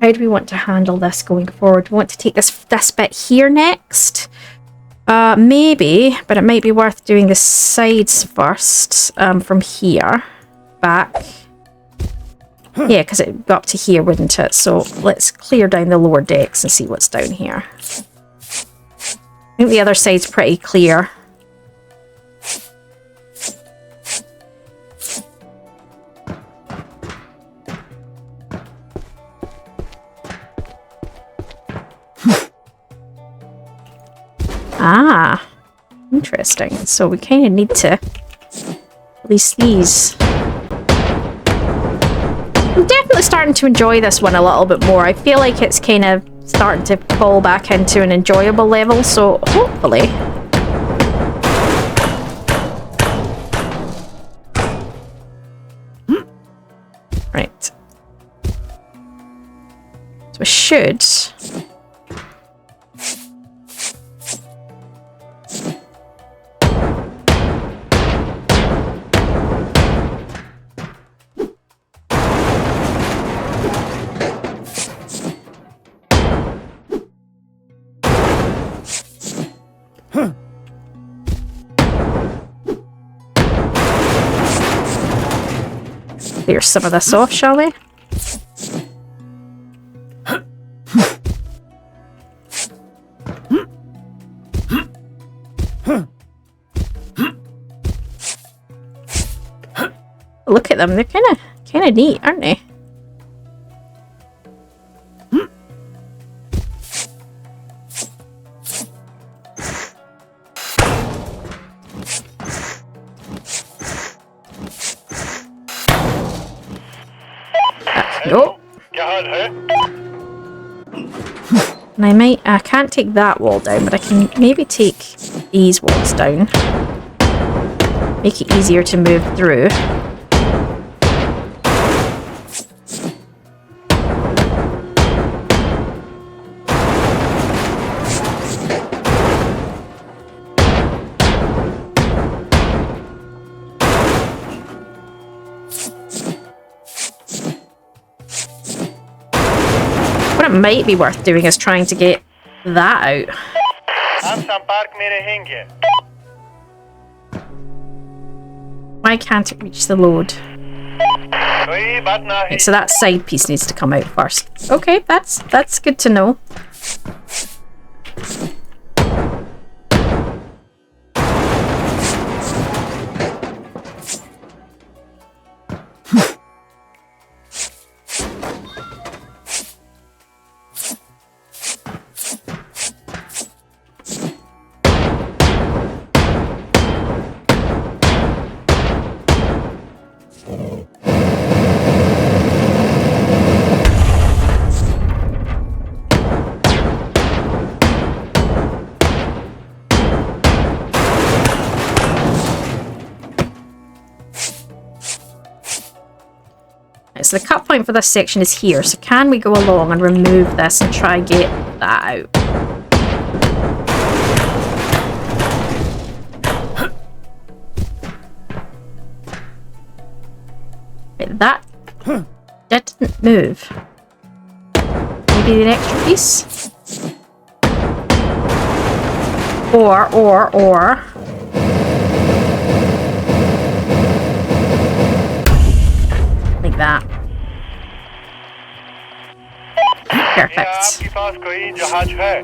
how do we want to handle this going forward? We want to take this bit here next. Maybe, but it might be worth doing the sides first, from here back. Yeah, because it got up to here, wouldn't it? So let's clear down the lower decks and see what's down here. I think the other side's pretty clear. Ah, interesting. So we kind of need to release these. I'm definitely starting to enjoy this one a little bit more. I feel like it's kind of starting to fall back into an enjoyable level, so hopefully. Right. So we should... clear some of this off, shall we? Look at them, they're kind of neat, aren't they? Nope. And I can't take that wall down, but I can maybe take these walls down. Make it easier to move through. What it might be worth doing is trying to get that out. Why can't it reach the load? कोई बात नहीं. Right, so that side piece needs to come out first. Okay, that's good to know. So the cut point for this section is here. So can we go along and remove this and try get that out? Right, that didn't move. Maybe the extra piece? Or... like that. क्या Perfect. आपके पास कोई जहाज है?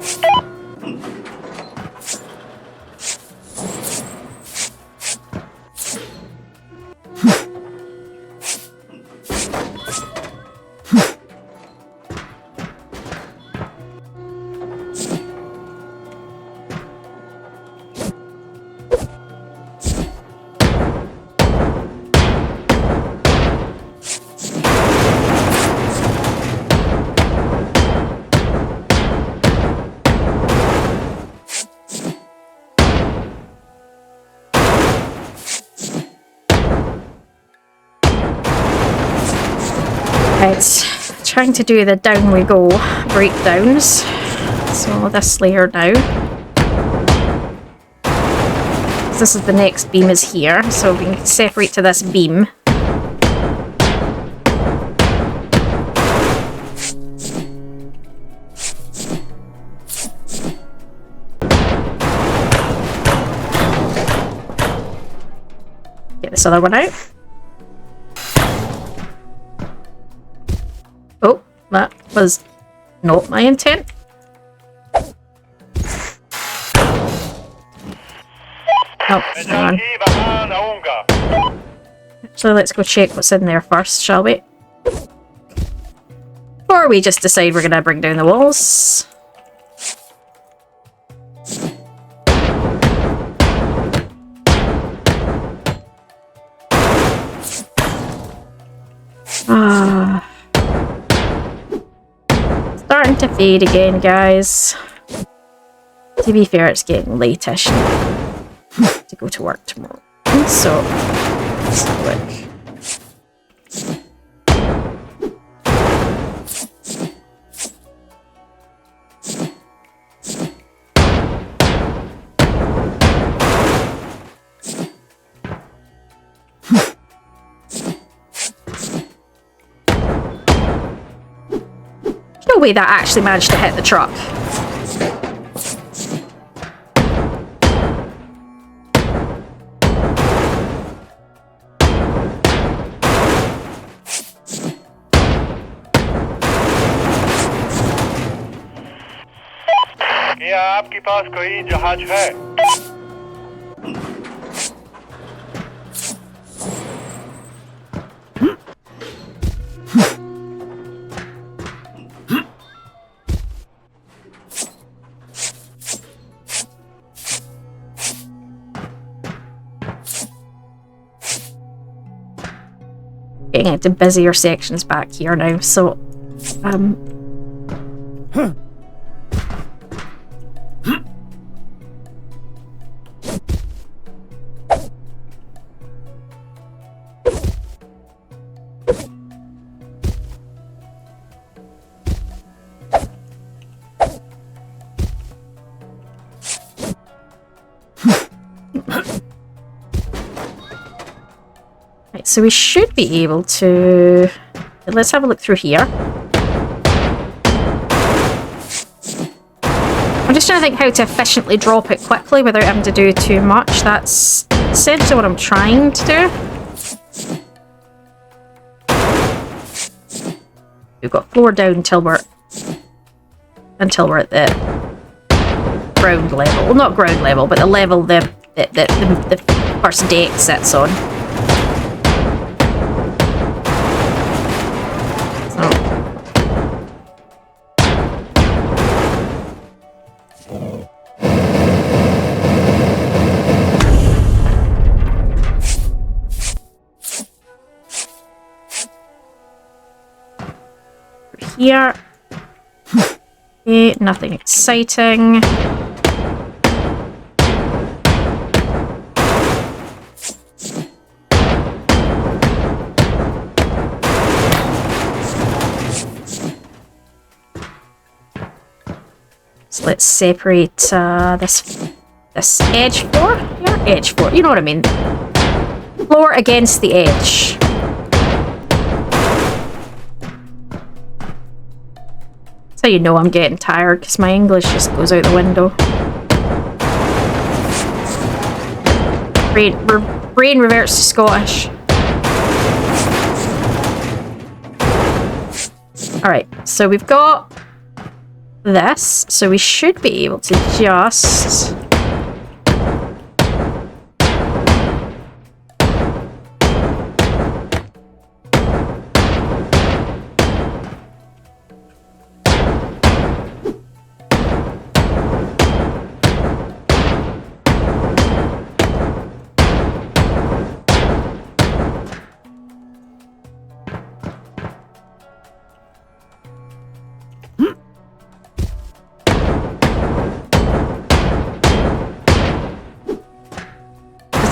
Right, trying to do the down we go breakdowns. So this layer now. This is the next beam is here, so we can separate to this beam. Get this other one out. Oh, that was not my intent. Oh, hang on. ही वहाँ आऊँगा. So let's go check what's in there first, shall we? Or we just decide we're gonna bring down the walls. Starting to fade again, guys. To be fair, it's getting late-ish to go to work tomorrow. So, let's have a look. No way that actually managed to hit the truck. क्या आपके पास कोई जहाज है? Getting into busier sections back here now, so right, so we should be able to... Let's have a look through here. I'm just trying to think how to efficiently drop it quickly without having to do too much. That's essentially what I'm trying to do. We've got floor down until we're at the ground level. Well, not ground level, but the level the first deck sits on. Here. Okay, nothing exciting. So let's separate this edge floor. Yeah, edge floor. You know what I mean. Floor against the edge. So you know I'm getting tired because my English just goes out the window. Brain reverts to Scottish. Alright, so we've got this, so we should be able to just...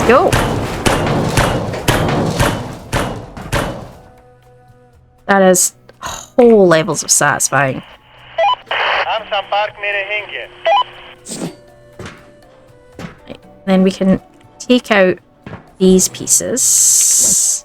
go. That is whole levels of satisfying. Right. Then we can take out these pieces.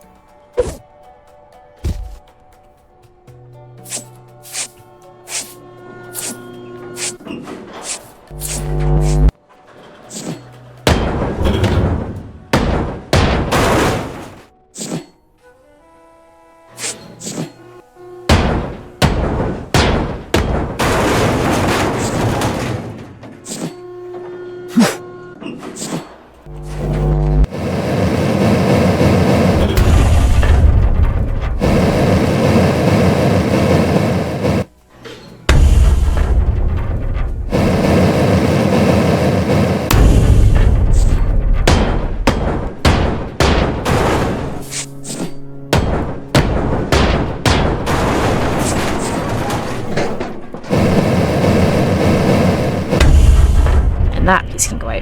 That piece can go out.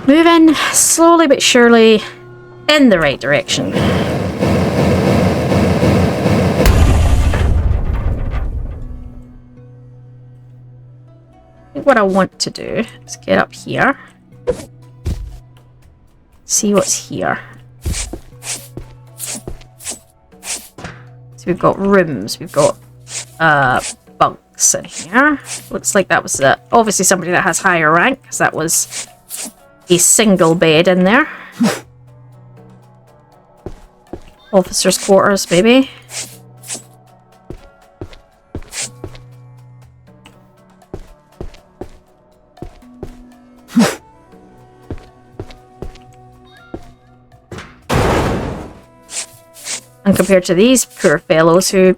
Moving slowly but surely in the right direction. What I want to do is get up here, see what's here. So we've got rooms, we've got bunks in here. Looks like that was obviously somebody that has higher rank, because that was a single bed in there. Officers' quarters, maybe. And compared to these poor fellows who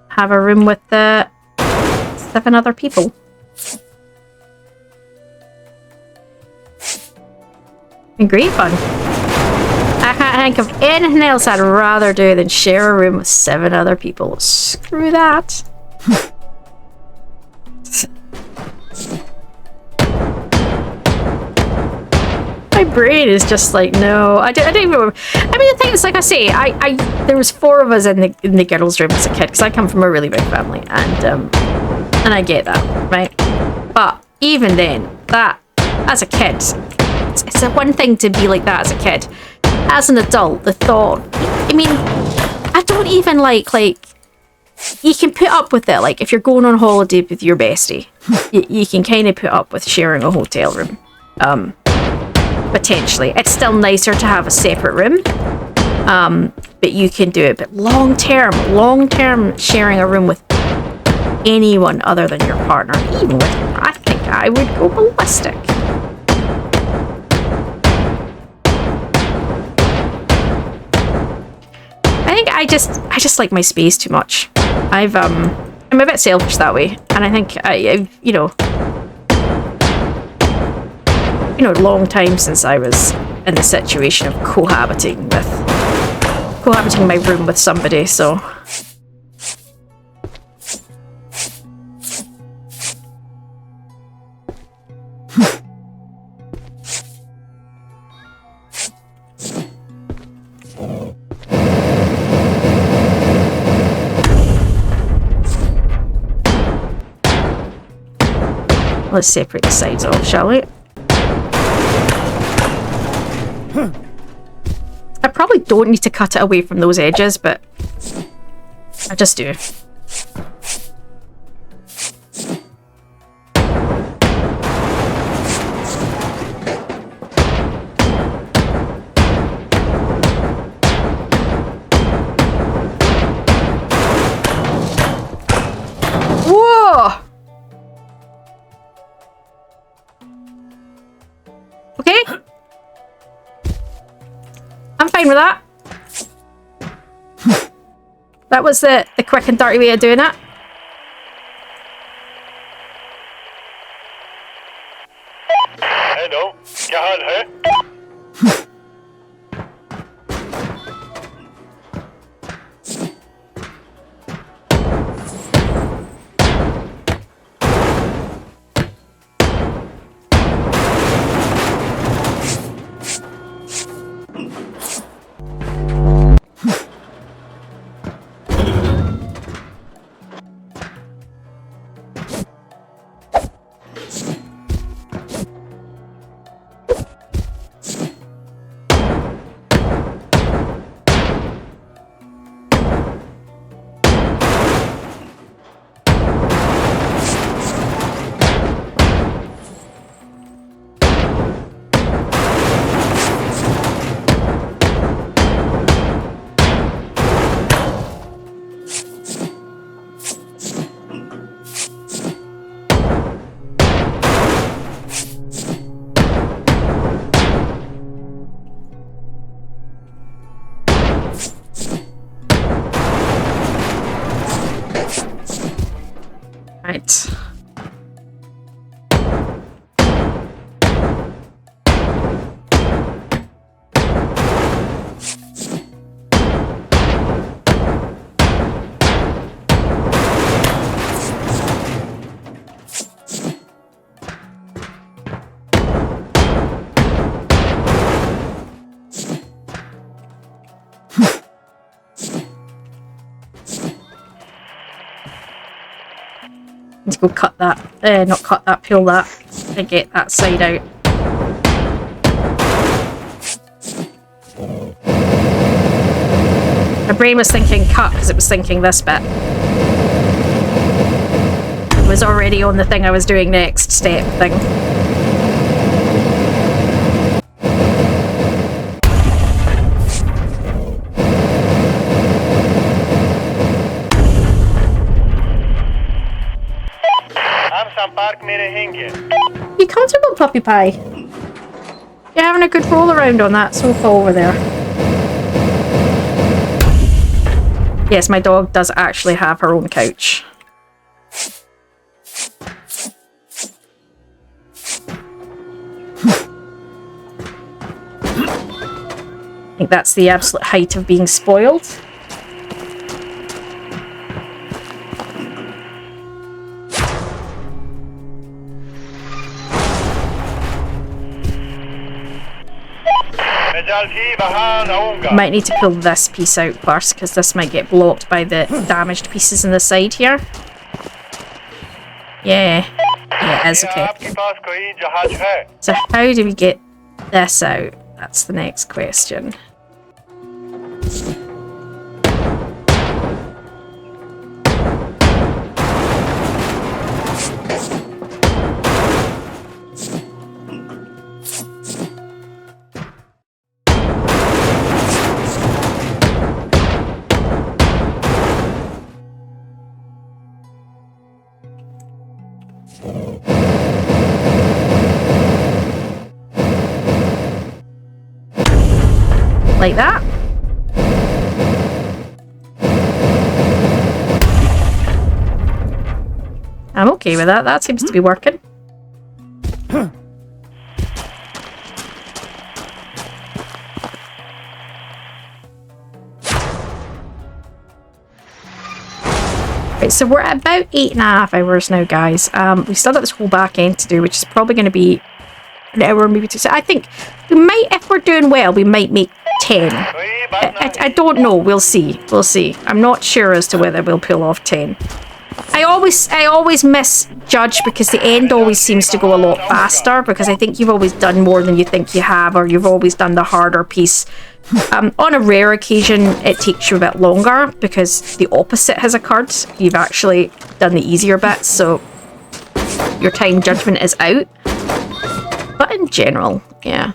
have a room with 7 other people. Great fun. I can't think of anything else I'd rather do than share a room with 7 other people. Screw that. My brain is just like, no. I don't even. I mean, the thing is, like I say, there was 4 of us in the girls' room as a kid, because I come from a really big family, and I get that, right? But even then, that as a kid, it's a one thing to be like that as a kid. As an adult, the thought, I mean, I don't even like, you can put up with it, like, if you're going on holiday with your bestie, you can kind of put up with sharing a hotel room, potentially. It's still nicer to have a separate room, but you can do it. But long term, sharing a room with anyone other than your partner, even with your, I think I would go ballistic. I think I just like my space too much. I'm a bit selfish that way, and I think I you know, long time since I was in the situation of cohabiting my room with somebody, so. Let's separate the sides off, shall we? I probably don't need to cut it away from those edges, but I just do. Whoa! Okay. I'm fine with that. That was the quick and dirty way of doing it. Hello, क्या हाल है? Right. Let's go cut that, not cut that, peel that, and get that side out. My brain was thinking cut because it was thinking this bit. It was already on the thing I was doing next, step thing. संपर्क में रहेंगे. You comfortable, puppy pie? You're having a good roll around on that sofa over there. Yes, my dog does actually have her own couch. I think that's the absolute height of being spoiled. Might need to pull this piece out first because this might get blocked by the damaged pieces in the side here. Yeah. Yeah, it is, okay. आपके पास कोई जहाज है? So how do we get this out? That's the next question. Like that. I'm okay with that. That seems to be working. Right, so we're at about 8.5 hours now, guys. We still got this whole back end to do, which is probably going to be an hour, maybe two. So I think we might, if we're doing well, we might make 10. I don't know. We'll see. We'll see. I'm not sure as to whether we'll pull off 10. I always misjudge because the end always seems to go a lot faster because I think you've always done more than you think you have, or you've always done the harder piece. On a rare occasion, it takes you a bit longer because the opposite has occurred. You've actually done the easier bits, so your time judgment is out. But in general, yeah.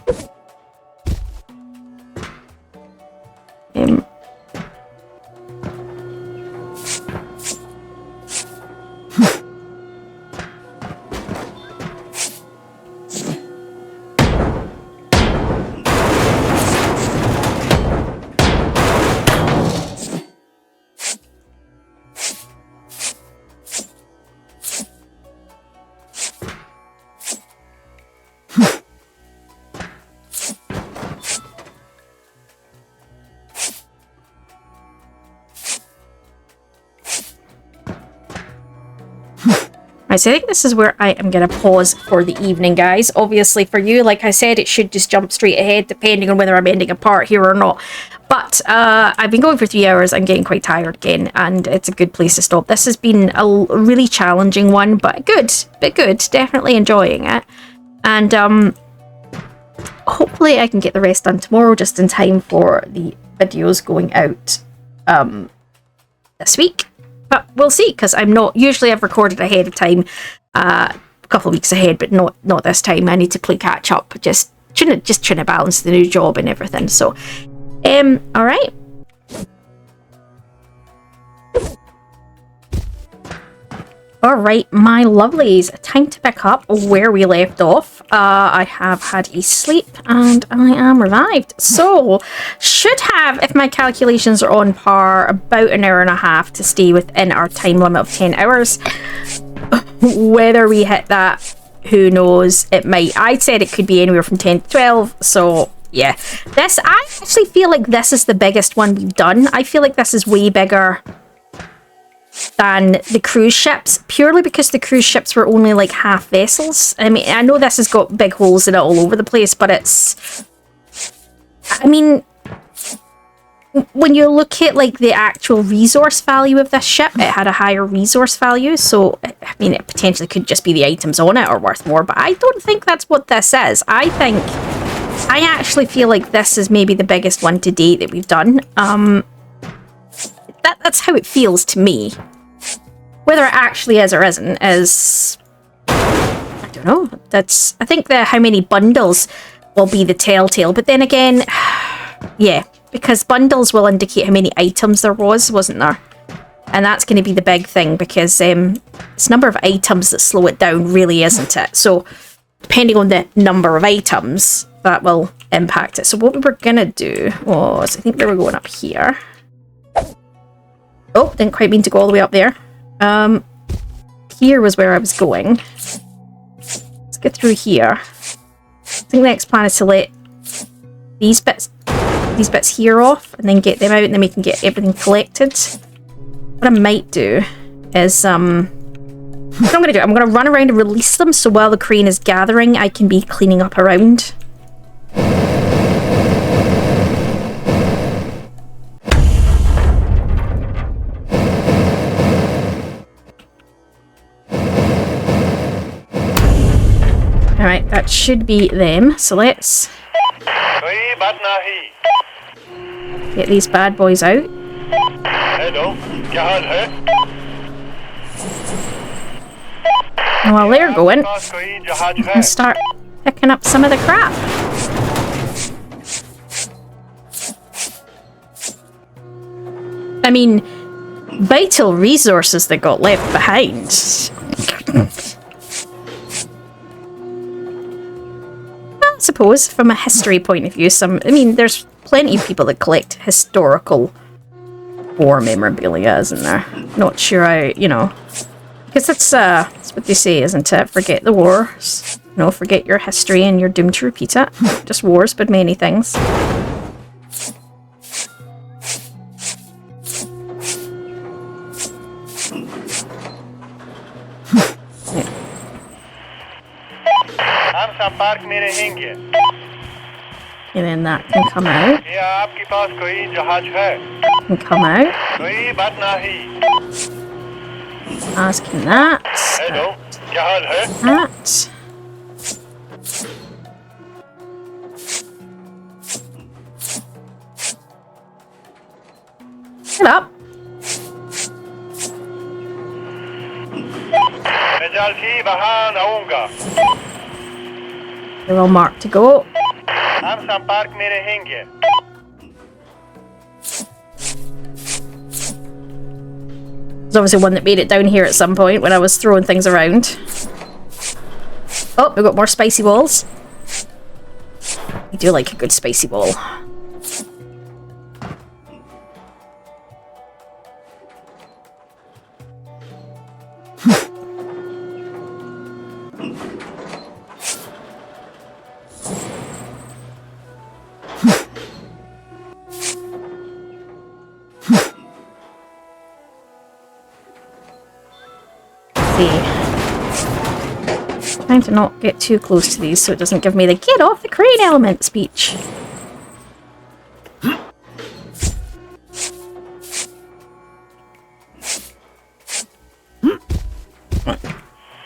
Right, so I think this is where I am going to pause for the evening, guys. Obviously, for you, like I said, it should just jump straight ahead, depending on whether I'm ending a part here or not. But I've been going for 3 hours. I'm getting quite tired again, and it's a good place to stop. This has been a really challenging one, but good. Definitely enjoying it. And hopefully I can get the rest done tomorrow, just in time for the videos going out this week. But we'll see, because I'm not... Usually I've recorded ahead of time, a couple of weeks ahead, but not this time. I need to play catch up, just trying to balance the new job and everything. So, all right. All right, my lovelies, time to pick up where we left off. I have had a sleep and I am revived. So, should have, if my calculations are on par, about an hour and a half to stay within our time limit of 10 hours. Whether we hit that, who knows? It might. I said it could be anywhere from 10 to 12, so yeah. This, I actually feel like this is the biggest one we've done. I feel like this is way bigger than the cruise ships, purely because the cruise ships were only like half vessels. I mean, I know this has got big holes in it all over the place, but it's... I mean, when you look at like the actual resource value of this ship, it had a higher resource value, so I mean, it potentially could just be the items on it are worth more, but I don't think that's what this is. I actually feel like this is maybe the biggest one to date that we've done. That's how it feels to me. Whether it actually is or isn't is... I don't know. That's... I think how many bundles will be the telltale. But then again, yeah, because bundles will indicate how many items there wasn't there? And that's going to be the big thing, because it's number of items that slow it down, really, isn't it? So, depending on the number of items, that will impact it. So what we were going to do was... I think we were going up here. Oh, didn't quite mean to go all the way up there. Here was where I was going. Let's get through here. I think the next plan is to let these bits here off, and then get them out, and then we can get everything collected. What I might do is, what I'm going to do, I'm going to run around and release them, so while the crane is gathering, I can be cleaning up around. that should be them. So let's कोई बात नहीं. get these bad boys out. Hello, क्या हाल है? And while they're going, पास कोई जहाज we है? can start picking up some of the crap. I mean, vital resources that got left behind. I suppose, from a history point of view, there's plenty of people that collect historical war memorabilia, isn't there? Not sure because that's what they say, isn't it? Forget the wars. Forget your history and you're doomed to repeat it. Just wars, but many things. हम संपर्क में रहेंगे. And then that can come out. क्या आपके पास कोई जहाज है? Can come out. कोई बात नहीं. Asking that. Hello, क्या हाल है? That. Get up. मैं जल्दी बाहर आऊंगा. They're all marked to go. हम संपर्क में रहेंगे. There's obviously one that made it down here at some point when I was throwing things around. Oh, we've got more spicy balls. I do like a good spicy ball. Trying to not get too close to these so it doesn't give me the get off the crane element speech.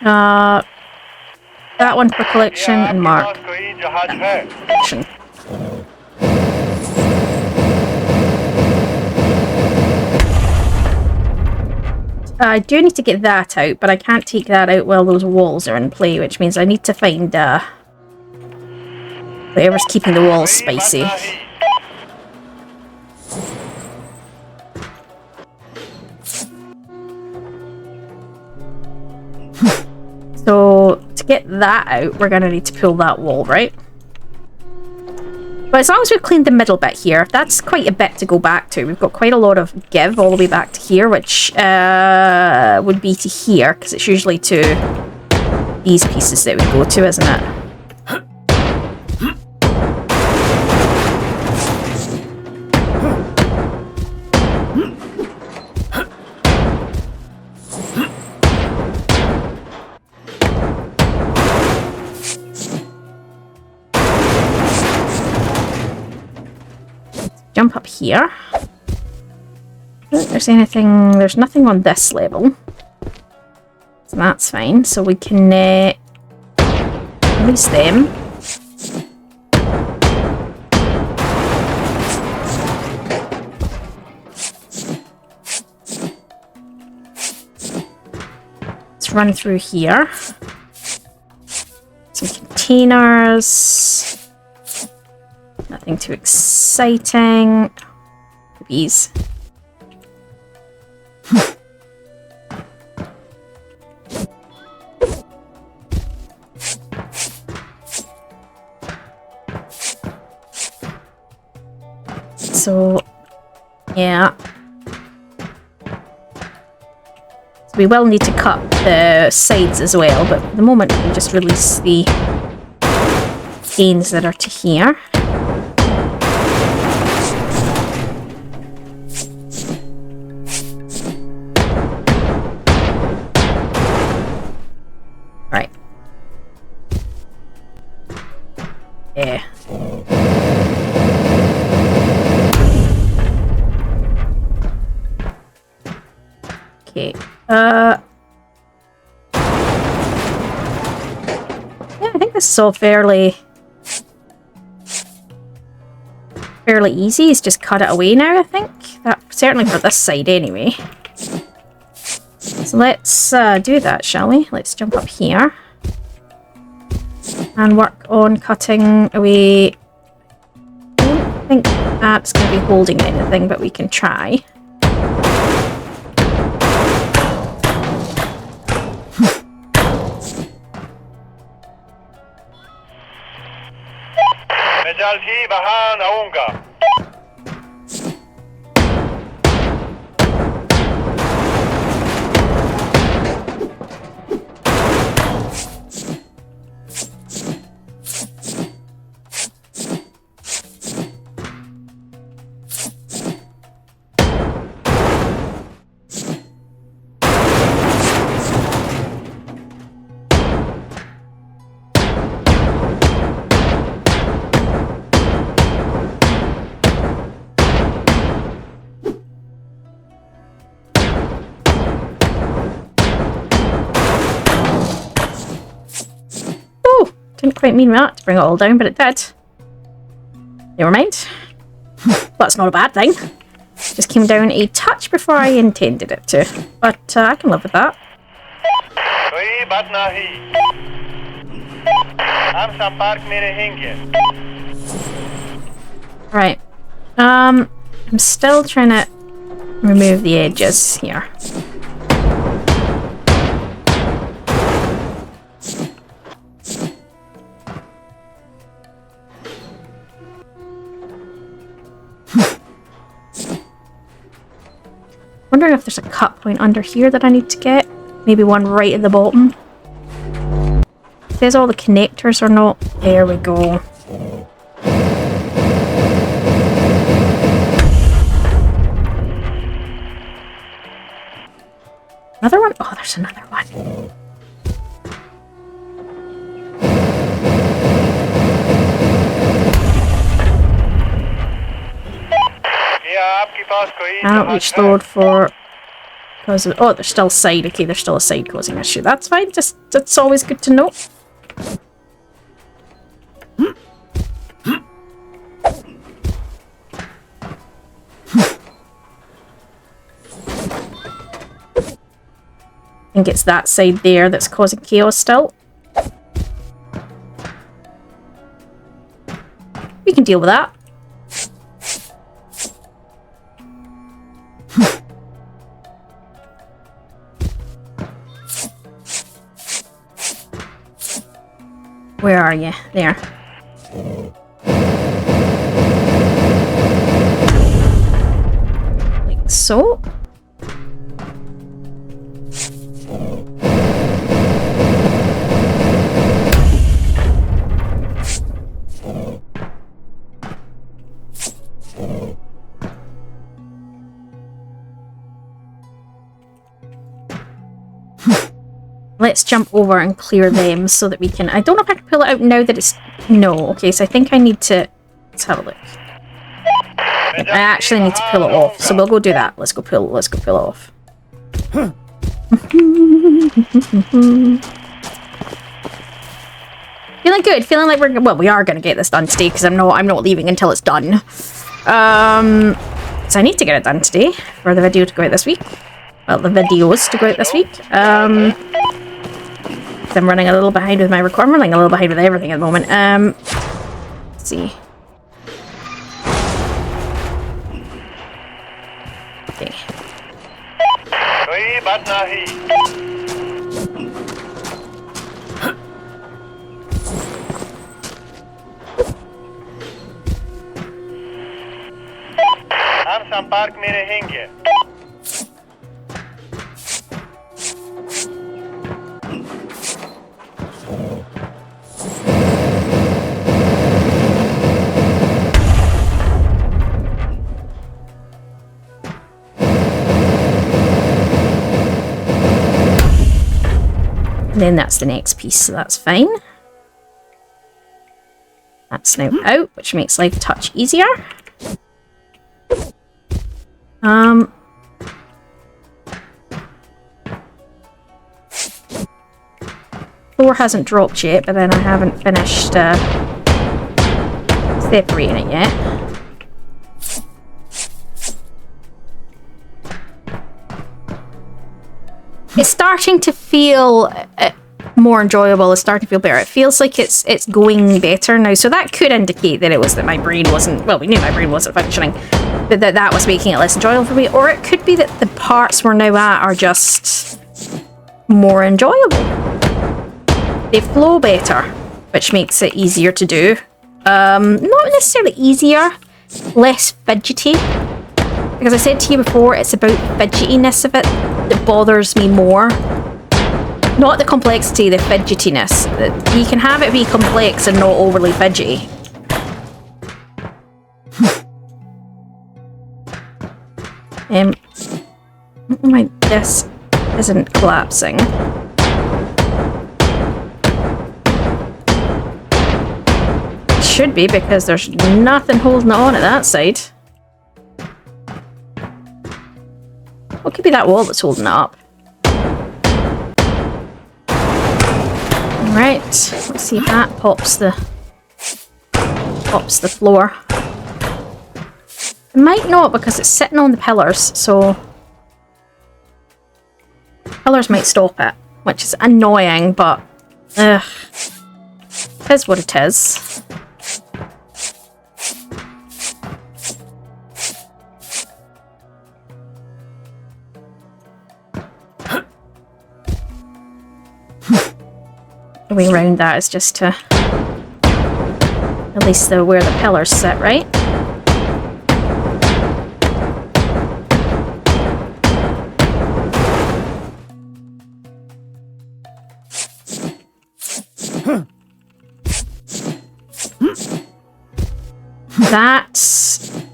That one for collection and mark. कोई जहाज है? Collection. I do need to get that out, but I can't take that out while those walls are in play, which means I need to find whatever's keeping the walls spicy. So to get that out, we're gonna need to pull that wall, right? But as long as we've cleaned the middle bit here, that's quite a bit to go back to. We've got quite a lot of give all the way back to here, which would be to here, because it's usually to these pieces that we go to, isn't it? Jump up here. I don't think there's anything. There's nothing on this level, so that's fine. So we can release them. Let's run through here. Some containers. Nothing too exciting. Bees. So, yeah. So we will need to cut the sides as well, but at the moment we can just release the gains that are to here. Right. Yeah. Okay. Yeah, I think this is all fairly easy. It's just cut it away now, I think. That certainly for this side anyway. So let's do that, shall we? Let's jump up here and work on cutting away. I don't think that's going to be holding anything, but we can try. مجالتي بهان أونغا. Didn't quite mean that to bring it all down, but it did. Never mind. That's not a bad thing. Just came down a touch before I intended it to. But I can live with that. Right. I'm still trying to remove the edges here. Wondering if there's a cut point under here that I need to get. Maybe one right at the bottom. It says all the connectors are not. There we go. Another one? Oh, there's another one. Outreach load for because oh, there's still side. Okay, there's still a side causing issue. That's fine. Just that's always good to know. I think it's that side there that's causing chaos still. We can deal with that. Where are you? There. Like so. Let's jump over and clear them so that we can... I don't know if I can pull it out now that it's... No. Okay, so I think I need to... Let's have a look. I actually need to pull it off, so we'll go do that. Let's go pull it off. Feeling good. Feeling like we're... Well, we are going to get this done today because I'm not leaving until it's done. So I need to get it done today for the video to go out this week. Well, the videos to go out this week. I'm running a little behind with my recording. I'm running a little behind with everything at the moment. Let's see. Okay. And then that's the next piece, so that's fine. That's now out, which makes life a touch easier. floor hasn't dropped yet, but then I haven't finished separating it yet. It's starting to feel more enjoyable. It's starting to feel better. It feels like it's going better now. So that could indicate that it was that my brain wasn't, well, we knew my brain wasn't functioning, but that was making it less enjoyable for me. Or it could be that the parts we're now at are just more enjoyable. They flow better, which makes it easier to do. Not necessarily easier, less fidgety. Because I said to you before, it's about the fidgetiness of it that bothers me more. Not the complexity, the fidgetiness. You can have it be complex and not overly fidgety. My desk isn't collapsing. It should be, because there's nothing holding it on at that side. What could be that wall that's holding it up? Right, let's see if that pops the floor. It might not, because it's sitting on the pillars, so pillars might stop it, which is annoying, but it is what it is. The way around that is just to release where the pillars sit, right? That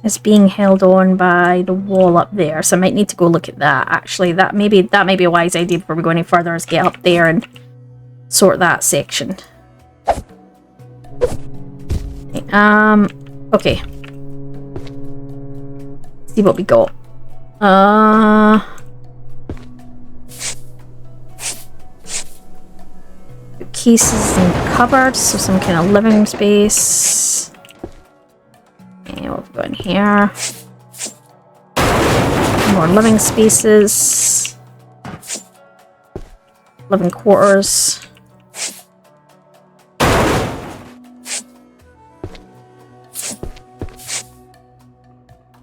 is being held on by the wall up there, so I might need to go look at that. Actually, that may be a wise idea before we go any further, is get up there and sort that section. Okay. See what we got. Cases and cupboards, so some kind of living space. Okay, what have we got in here? More living spaces. Living quarters.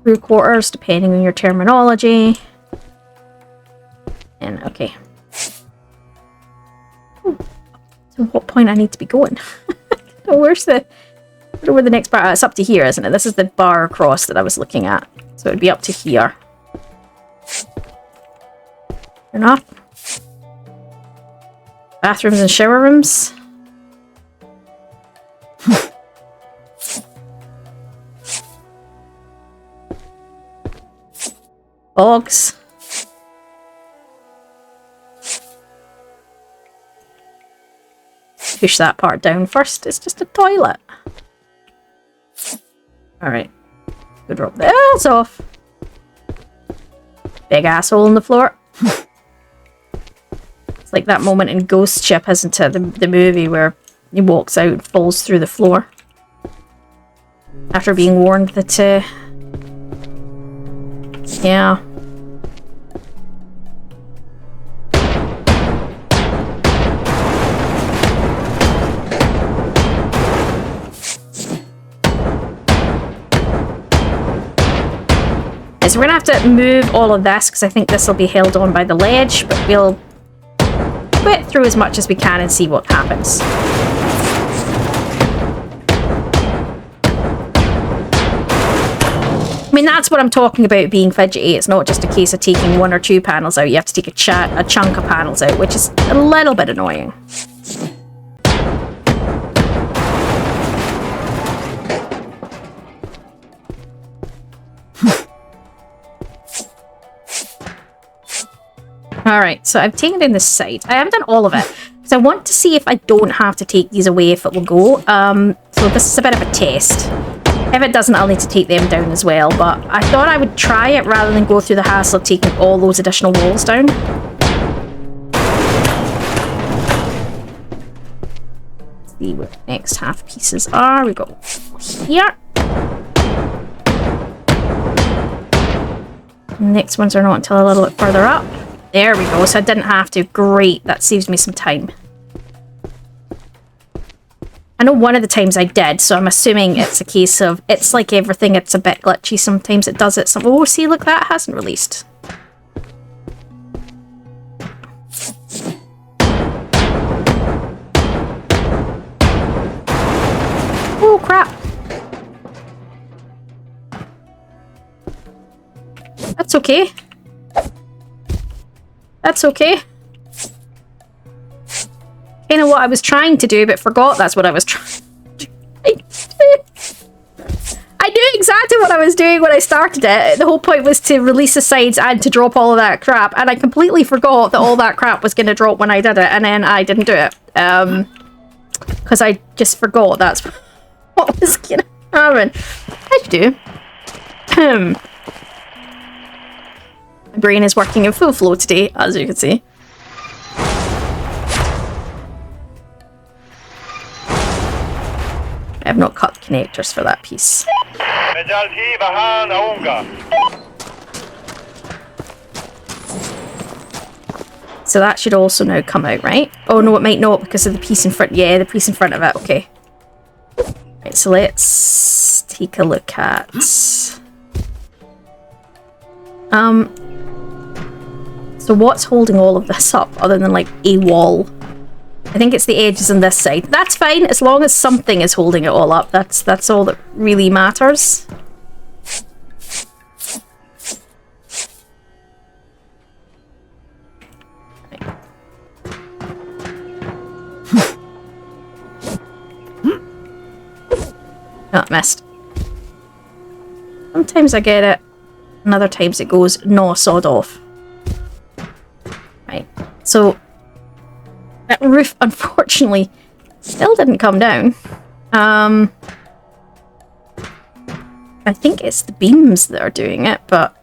Crew quarters, depending on your terminology. And okay. Ooh. So what point I need to be going? So where's the... I don't know where the next bar... It's up to here, isn't it? This is the bar across that I was looking at. So it'd be up to here. Fair enough. Bathrooms and shower rooms. Bogs. Push that part down first. It's just a toilet. Alright. Go drop this off. Big asshole on the floor. It's like that moment in Ghost Ship, isn't it? The movie where he walks out and falls through the floor. After being warned that, yeah. So we're going to have to move all of this, because I think this will be held on by the ledge, but we'll put through as much as we can and see what happens. I mean, that's what I'm talking about being fidgety. It's not just a case of taking 1 or 2 panels out. You have to take a chunk of panels out, which is a little bit annoying. Alright, so I've taken down this side. I haven't done all of it, because I want to see if I don't have to take these away, if it will go. So this is a bit of a test. If it doesn't, I'll need to take them down as well, but I thought I would try it rather than go through the hassle of taking all those additional walls down. see what the next half pieces are. We go here. Next ones are not until a little bit further up. There we go. So I didn't have to. Great. That saves me some time. I know one of the times I did, so I'm assuming it's a case of, it's like everything, it's a bit glitchy. Sometimes it does it. Oh, see, look, that hasn't released. Oh, crap. That's okay. That's okay. Kind of what I was trying to do, but forgot that's what I was trying to do. I knew exactly what I was doing when I started it. The whole point was to release the sides and to drop all of that crap, and I completely forgot that all that crap was going to drop when I did it, and then I didn't do it. Because I just forgot that's what was going to happen. I do. My brain is working in full flow today, as you can see. I have not cut the connectors for that piece. So that should also now come out, right? Oh no, it might not because of the piece in front. Yeah, the piece in front of it. Okay. Right, so let's take a look at... So what's holding all of this up other than like a wall? I think it's the edges on this side. That's fine as long as something is holding it all up. That's all that really matters. Oh, missed. Sometimes I get it, and other times it goes, no, sod off. Right, so that roof, unfortunately, still didn't come down. I think it's the beams that are doing it, but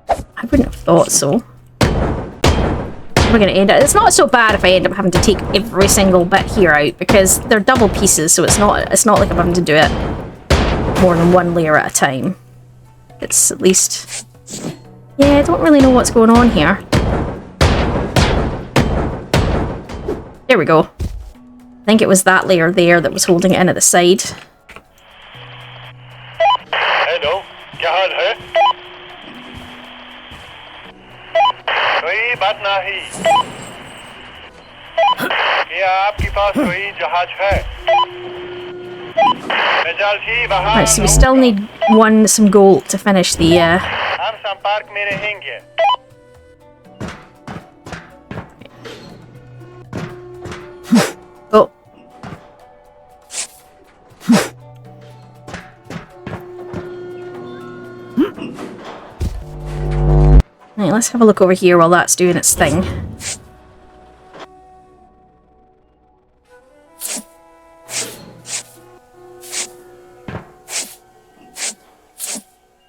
I wouldn't have thought so. We're going to end it. It's not so bad if I end up having to take every single bit here out, because they're double pieces, so it's not like I'm having to do it more than one layer at a time. It's at least... Yeah, I don't really know what's going on here. There we go. I think it was that layer there that was holding it in at the side. Hello, क्या हाल है? कोई बात नहीं। क्या आपके पास कोई जहाज है? Right, so we still need some gold to finish the हम संपर्क में रहेंगे। Oh. Right, let's have a look over here while that's doing its thing.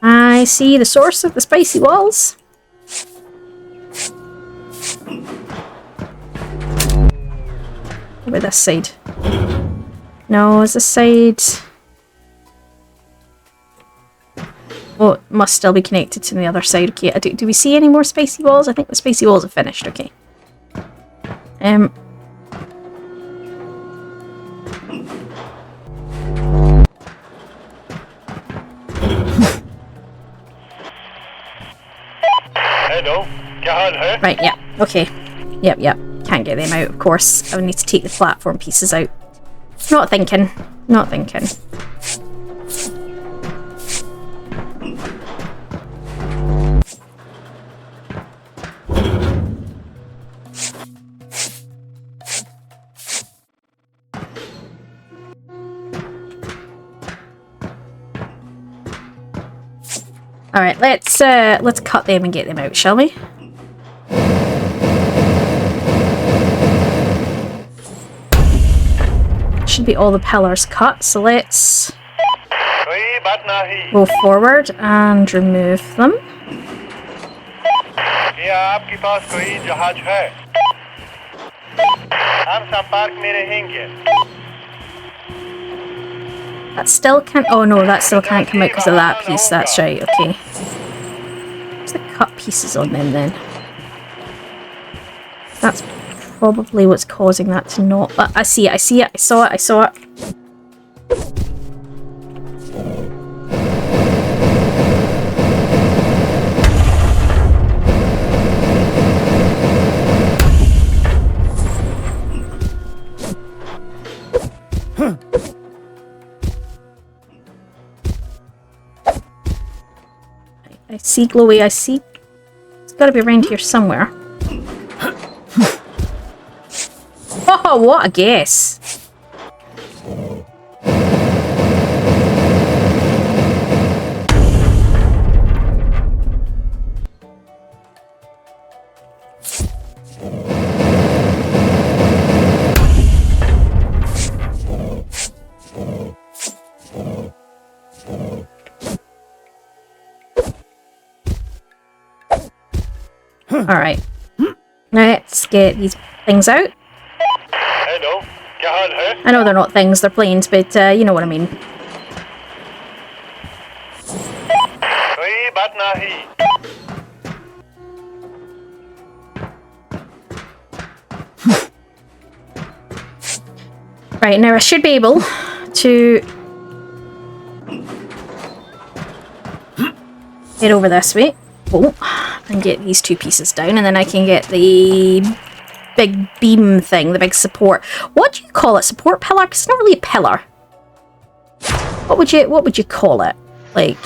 I see the source of the spicy walls. Over this side. No, is this side... Oh, it must still be connected to the other side. Okay, do we see any more spicy walls? I think the spicy walls are finished, okay. Hello, क्या हाल है? Right, yeah, okay. Yep. Can't get them out, of course. I would need to take the platform pieces out. Not thinking. All right, let's cut them and get them out, shall we? Should be all the pillars cut, so let's go forward and remove them. क्या आपके पास कोई जहाज है? हम संपर्क में रहेंगे। That still can't... Oh no, that still can't come out because of that piece. That's right, okay. Where's the cut pieces on them then? That's probably what's causing that to not... I see it, I see it, I saw it, I saw it. I see glowy, I see... It's gotta be around here somewhere. Oh, what a guess! Alright. Let's get these things out. Hello, क्या हाल है? I know they're not things, they're planes, but you know what I mean. कोई बात नहीं. Right, now I should be able to get over this way. Oh, and get these two pieces down, and then I can get the big beam thing, the big support. What do you call it? Support pillar? 'Cause it's not really a pillar. What would you call it? Like...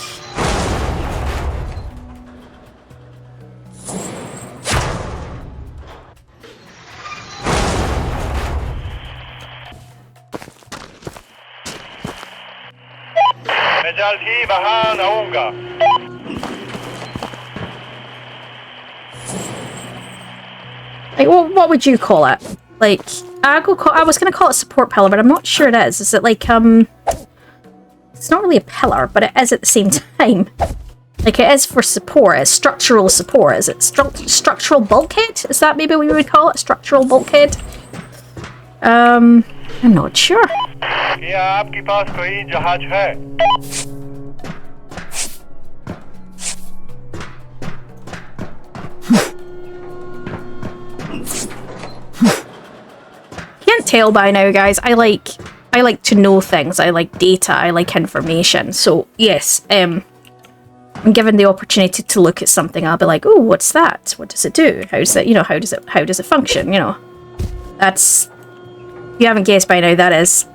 मैं जल्द ही वहाँ आऊँगा. Like, what would you call it? Like, I was going to call it support pillar, but I'm not sure it is. Is it like, it's not really a pillar, but it is at the same time. Like, it is for support. It's structural support. Is it structural bulkhead? Is that maybe what we would call it? Structural bulkhead? I'm not sure. क्या आपके पास कोई जहाज है? Can't tell by now, guys. I like to know things. I like data. I like information. So yes, I'm given the opportunity to look at something, I'll be like, oh, what's that? What does it do? How's it? You know, how does it function? You know, that's, if you haven't guessed by now, that is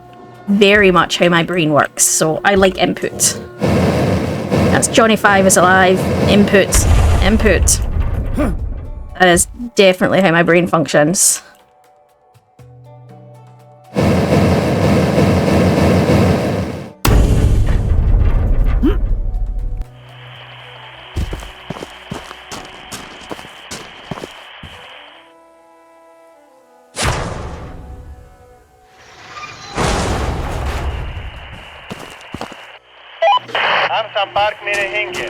very much how my brain works. So I like input. That's Johnny 5 is alive. Input. That is definitely how my brain functions. हम संपर्क में रहेंगे.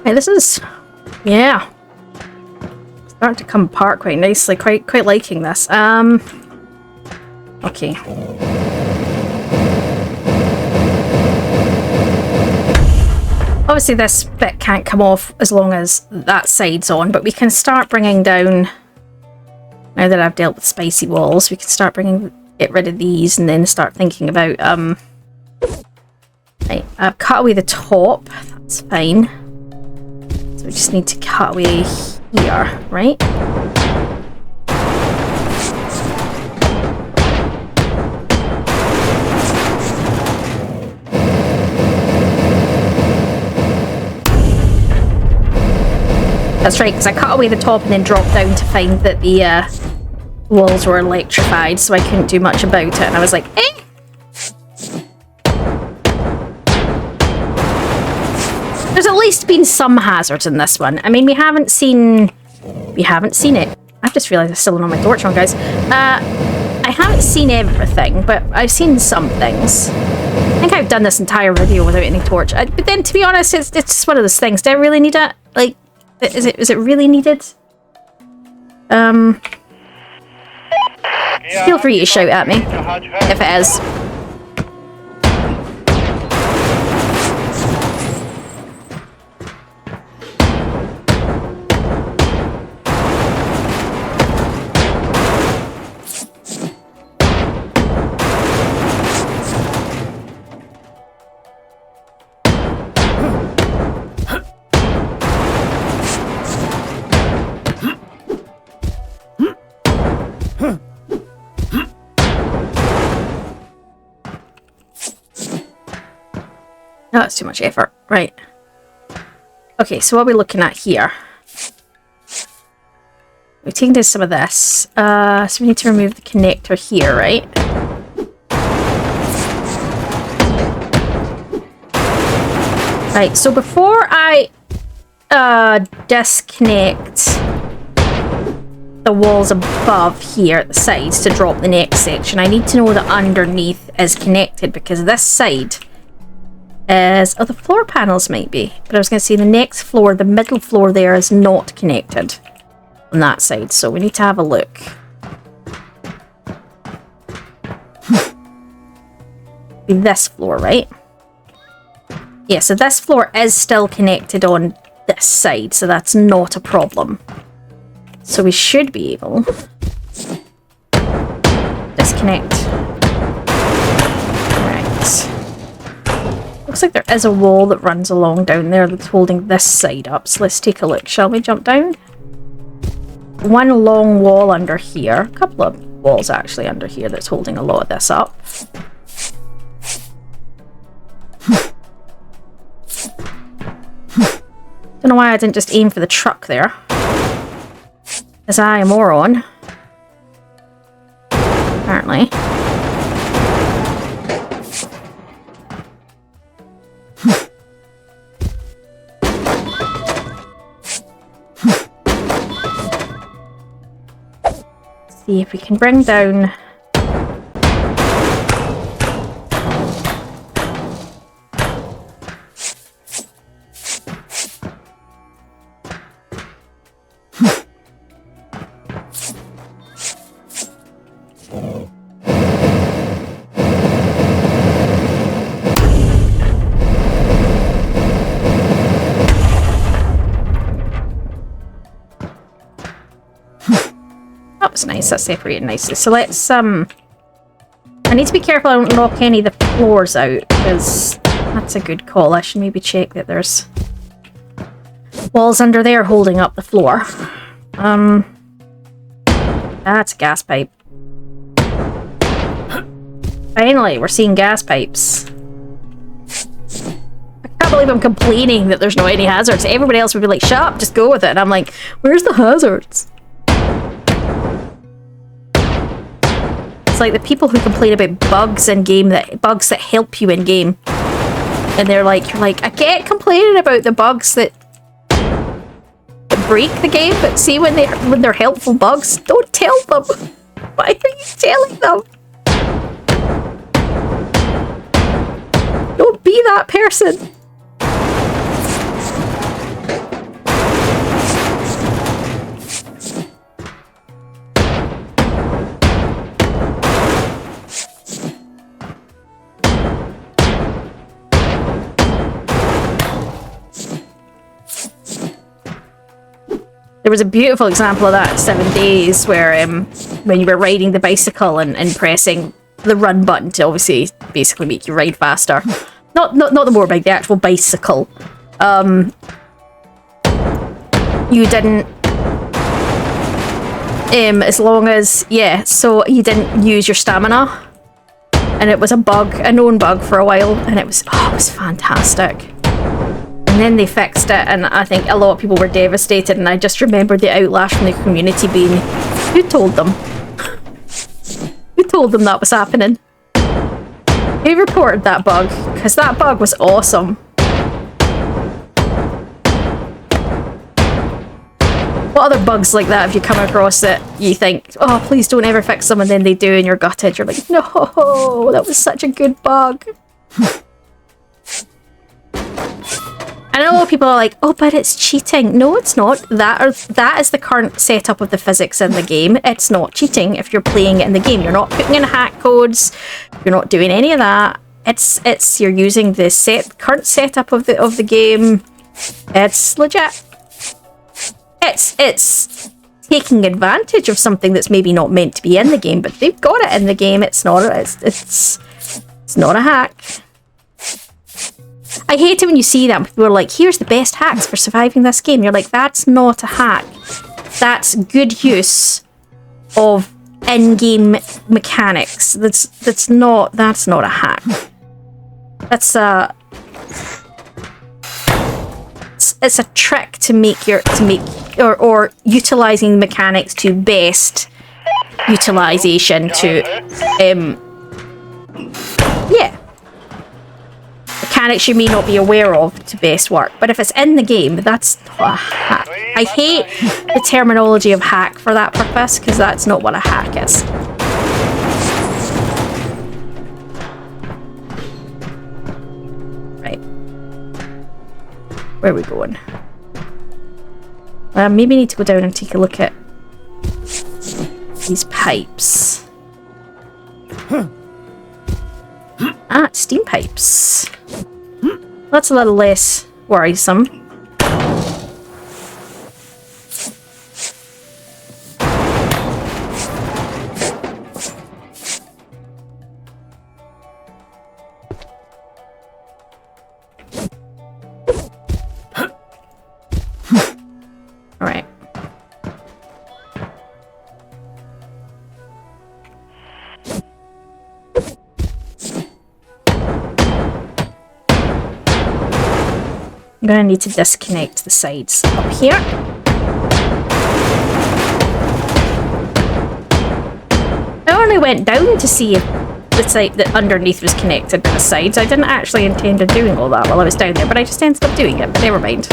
Hey, this is, yeah, starting to come apart quite nicely. Quite liking this. Okay. Obviously this bit can't come off as long as that side's on, but we can start bringing down, now that I've dealt with spicy walls, we can start get rid of these and then start thinking about, right, I've cut away the top, that's fine. So we just need to cut away here, right? That's right, because I cut away the top and then dropped down to find that the walls were electrified, so I couldn't do much about it. And I was like, eh? There's at least been some hazards in this one. I mean, we haven't seen it. I've just realised I still don't have my torch on, guys. I haven't seen everything, but I've seen some things. I think I've done this entire video without any torch. But then, to be honest, it's just one of those things. Do I really need it? Like, is it really needed? Feel free to shout at me if it is. No, that's too much effort. Right. Okay, so what are we looking at here? We've taken down some of this. So we need to remove the connector here, right? Right, so before I disconnect the walls above here at the sides to drop the next section, I need to know that underneath is connected, because this side is... oh, the floor panels might be. But I was going to say the next floor, the middle floor there, is not connected on that side. So we need to have a look. Be this floor, right? Yeah, so this floor is still connected on this side, so that's not a problem. So we should be able to disconnect. Right. Looks like there is a wall that runs along down there that's holding this side up. So let's take a look. Shall we jump down? One long wall under here. A couple of walls actually under here that's holding a lot of this up. Don't know why I didn't just aim for the truck there. As I am a moron. Apparently. See if we can bring down... nice, that's separated nicely. So let's I need to be careful I don't knock any of the floors out, because that's a good call. I should maybe check that there's walls under there holding up the floor. That's a gas pipe. Finally, we're seeing gas pipes. I can't believe I'm complaining that there's no any hazards. Everybody else would be like, shut up, just go with it. And I'm like, where's the hazards? It's like the people who complain about bugs in game, bugs that help you in game, and you're like, I get complaining about the bugs that break the game, but see when they're helpful bugs, don't tell them. Why are you telling them? Don't be that person. There was a beautiful example of that in 7 Days, where when you were riding the bicycle and pressing the run button to obviously basically make you ride faster. Not the motorbike, the actual bicycle. You didn't... as long as... yeah, so you didn't use your stamina. And it was a bug, a known bug for a while, and it was fantastic. And then they fixed it, and I think a lot of people were devastated, and I just remember the outlash from the community being, who told them? Who told them that was happening? Who reported that bug? Because that bug was awesome. What other bugs like that have you come across that you think, oh, please don't ever fix them, and then they do and you're gutted? You're like, no, that was such a good bug. I know people are like, oh, but it's cheating. No, it's not. That is the current setup of the physics in the game. It's not cheating if you're playing it in the game. You're not putting in hack codes. You're not doing any of that. It's you're using the current setup of the game. It's legit. It's taking advantage of something that's maybe not meant to be in the game, but they've got it in the game. It's not a hack. I hate it when you see that people are like, here's the best hacks for surviving this game. You're like, that's not a hack. That's good use of in-game mechanics. That's not a hack. That's it's a trick to make or utilizing mechanics to best utilization to yeah. Mechanics you may not be aware of to best work, but if it's in the game, that's not a hack. I hate the terminology of hack for that purpose, because that's not what a hack is. Right. Where are we going? Maybe I need to go down and take a look at these pipes. Ah, steam pipes. That's a little less worrisome. All right. I'm gonna need to disconnect the sides up here. I only went down to see if the side that underneath was connected to the sides. I didn't actually intend on doing all that while I was down there, but I just ended up doing it, but never mind.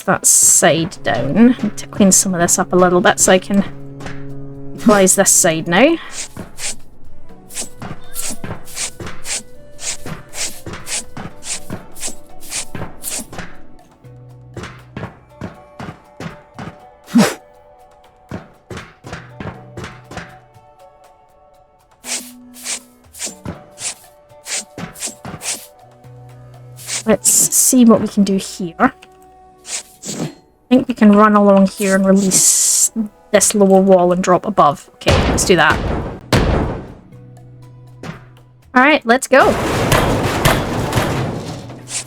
That side down. I need to clean some of this up a little bit so I can utilize this side now. Let's see what we can do here. I think we can run along here and release this lower wall and drop above. Okay, let's do that. Alright, let's go.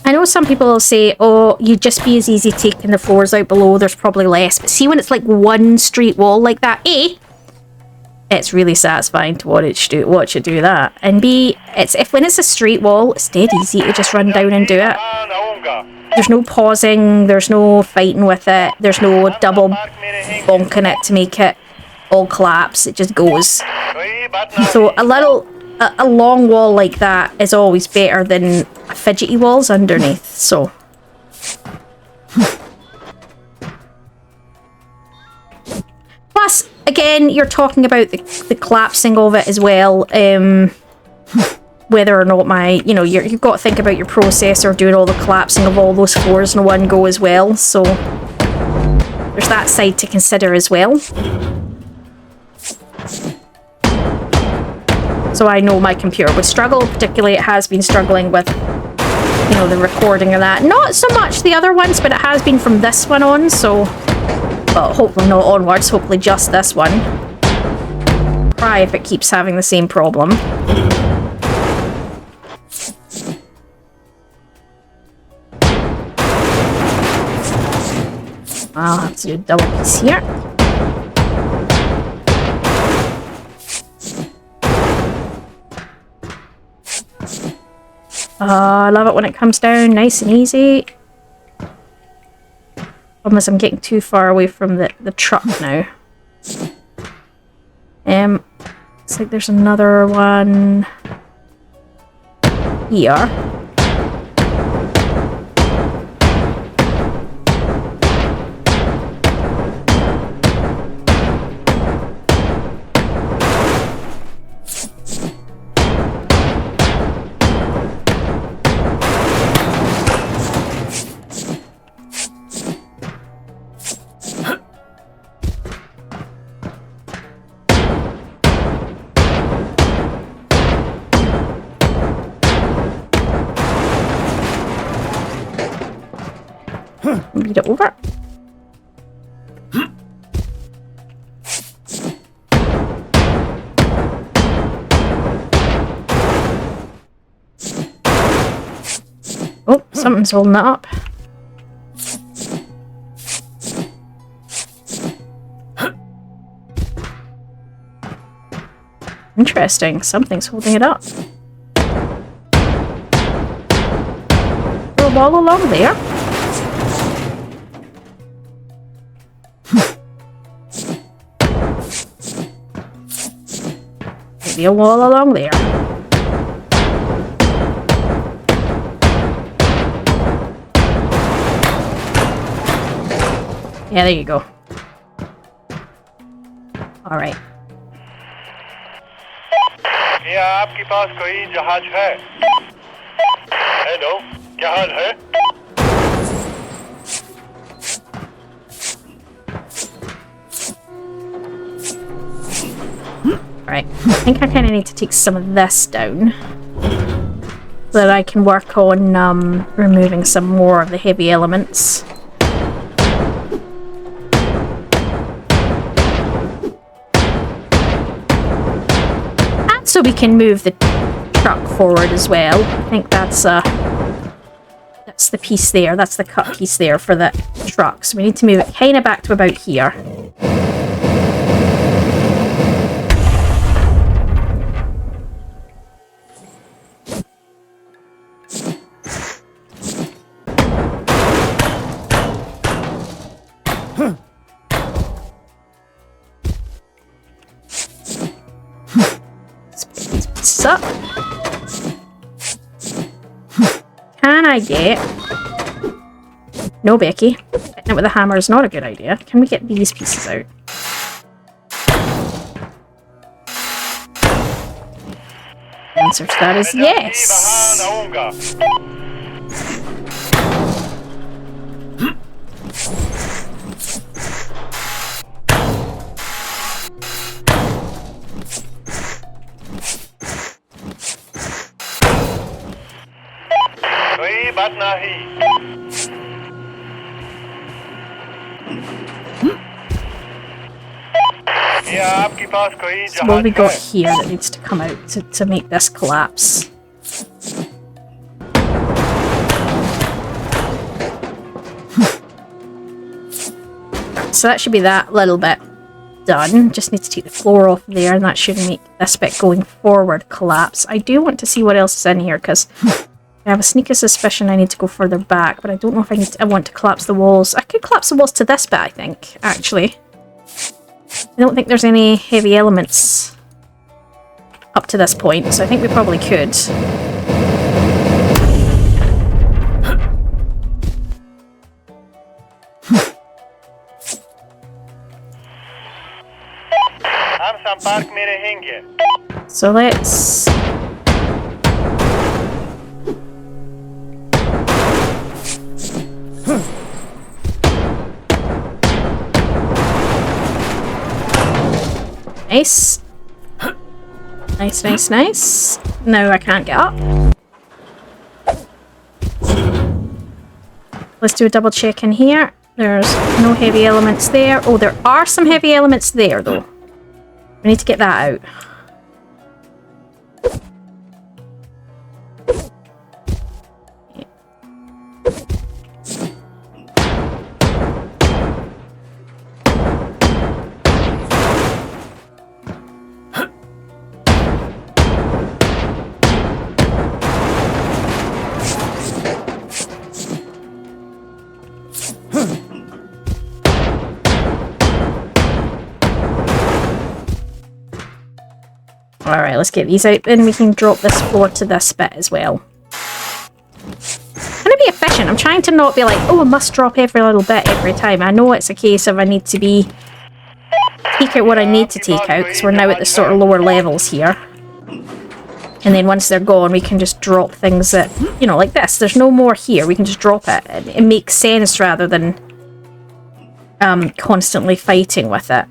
I know some people will say, oh, you'd just be as easy taking the floors out below, there's probably less. But see, when it's like one straight wall like that, A, it's really satisfying to watch it do that. And B, when it's a straight wall, it's dead easy to just run down and do it. There's no pausing, there's no fighting with it, there's no double bonking it to make it all collapse, it just goes. So a long wall like that is always better than fidgety walls underneath, so. Plus, again, you're talking about the collapsing of it as well. Whether or not you've got to think about your processor doing all the collapsing of all those floors in one go as well. So there's that side to consider as well. So I know my computer would struggle, particularly it has been struggling with, the recording of that. Not so much the other ones, but it has been from this one on, so, well, hopefully not onwards, hopefully just this one. Try if it keeps having the same problem. I'll have to do a double piece here. I love it when it comes down nice and easy. Unless I'm getting too far away from the truck now. Looks like there's another one here. Beat it over. Oh, something's holding it up. Interesting, something's holding it up. Throw a ball along there. Maybe a wall along there. Yeah, there you go. Alright. क्या आपके पास कोई जहाज है? Hello, क्या हाल है? Right, I think I kind of need to take some of this down so that I can work on removing some more of the heavy elements. And so we can move the truck forward as well. I think that's the piece there, that's the cut piece there for the truck. So we need to move it kind of back to about here. Up. Can I get... No, Becky. Hitting it with a hammer is not a good idea. Can we get these pieces out? The answer to that is yes. बात नहीं ये आपके पास कोई So what have we got here that needs to come out to make this collapse? So that should be that little bit done. Just need to take the floor off there and that should make this bit going forward collapse. I do want to see what else is in here because I have a sneaky suspicion I need to go further back, but I don't know if I want to collapse the walls. I could collapse the walls to this bit, I think, actually. I don't think there's any heavy elements up to this point, so I think we probably could. So let's... Nice. Nice, nice, nice. No, I can't get up. Let's do a double check in here. There's no heavy elements there. Oh, there are some heavy elements there, though. We need to get that out. let's get these out. Then we can drop this floor to this bit as well. I'm going to be efficient. I'm trying to not be like, oh, I must drop every little bit every time. I know it's a case of I need to take out what I need to take out, because we're now at the sort of lower levels here. And then once they're gone, we can just drop things that, you know, like this. There's no more here. We can just drop it. It makes sense rather than constantly fighting with it.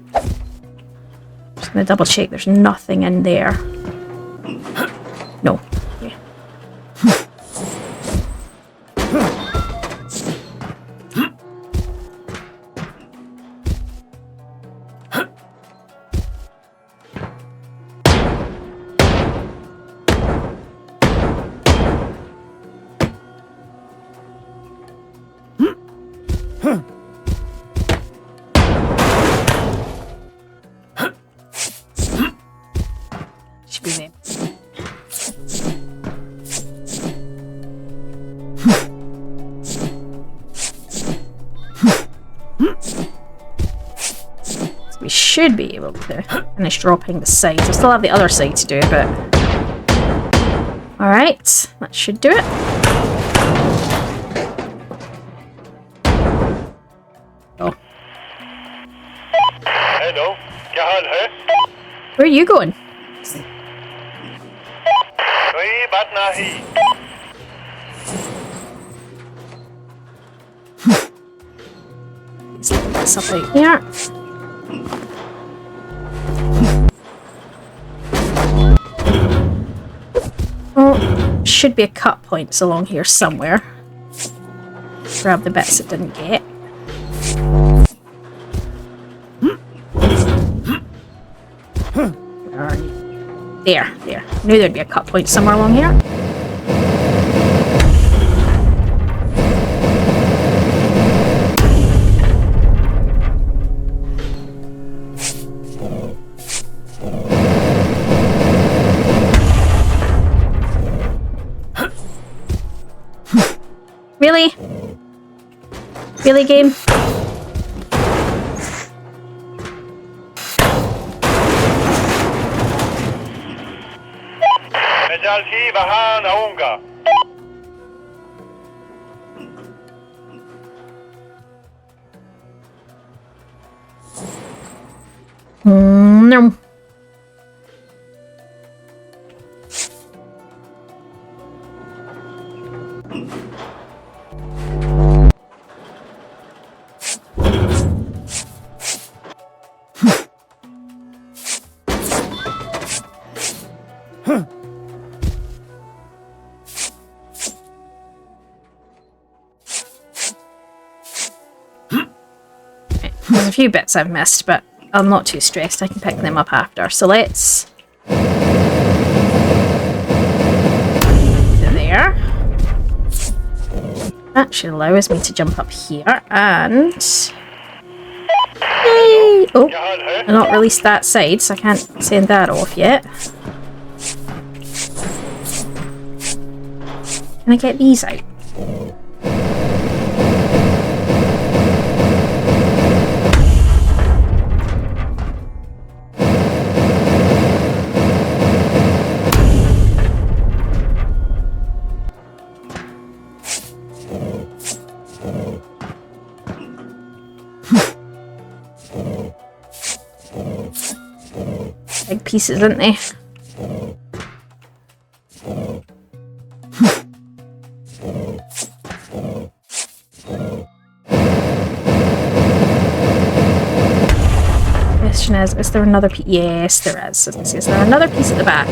Just going to double check there's nothing in there. No. Yeah. Should be there. So we should be able to finish dropping the sides. I still have the other side to do, but alright, that should do it. Oh. Hello, क्या हाल है? Where are you going? कोई बात नहीं. Let's look this up out here. Oh, should be a cut points along here somewhere. Grab the bits it didn't get. There. Knew there'd be a cut point somewhere along here. Really? Really, game? मैं जल्दी बाहर आऊंगा. No. There's a few bits I've missed, but I'm not too stressed. I can pick them up after. So let's... there. That should allow me to jump up here and... Yay! Oh, I've not released that side, so I can't send that off yet. Can I get these out? Big pieces, aren't they? Question is there another piece? Yes, there is. Is there another piece at the back?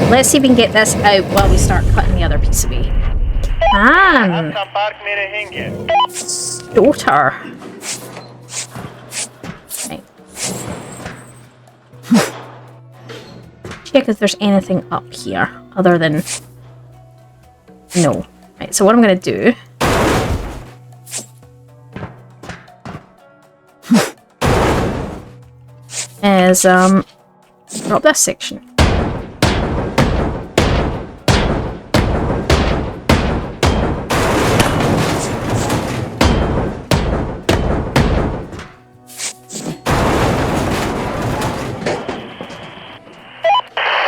Let's see if we can get this out while we start cutting the other piece away. Man! Daughter. Right. Check if there's anything up here other than... No. Right, so what I'm going to do... is, drop this section.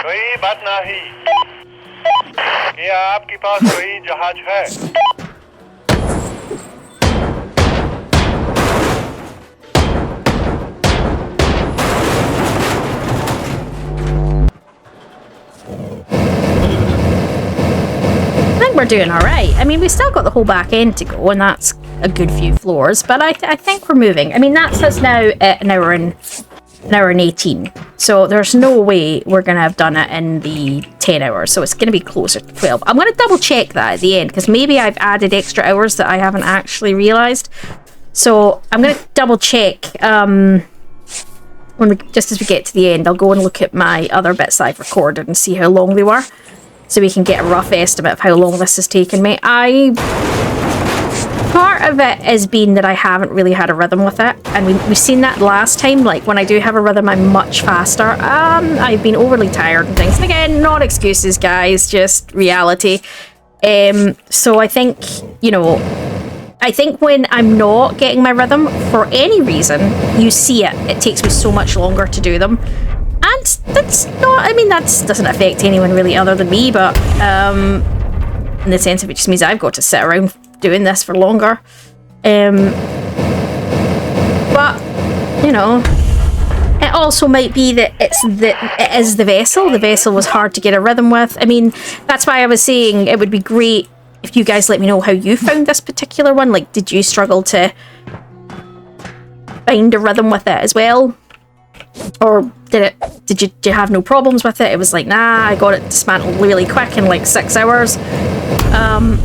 कोई बात नहीं। क्या आपके पास कोई जहाज है? I think we're doing all right. I mean, we've still got the whole back end to go, and that's a good few floors, but I think we're moving. I mean, that's us now at an hour and 18, so there's no way we're gonna have done it in the 10 hours, so it's gonna be closer to 12. I'm gonna double check that at the end, because maybe I've added extra hours that I haven't actually realized, so I'm gonna double check just as we get to the end. I'll go and look at my other bits I've recorded and see how long they were, so we can get a rough estimate of how long this has taken me. Part of it has been that I haven't really had a rhythm with it, and we've seen that last time. Like, when I do have a rhythm, I'm much faster. I've been overly tired and things. And again, not excuses, guys, just reality. So I think, you know, I think when I'm not getting my rhythm, for any reason, you see it. It takes me so much longer to do them. And that's not, I mean, that doesn't affect anyone really other than me, but in the sense of it just means I've got to sit around doing this for longer. But, you know, it also might be that it is the vessel. The vessel was hard to get a rhythm with. I mean, that's why I was saying it would be great if you guys let me know how you found this particular one. Like, did you struggle to find a rhythm with it as well? Or did you have no problems with it? It was like, nah, I got it dismantled really quick in like 6 hours.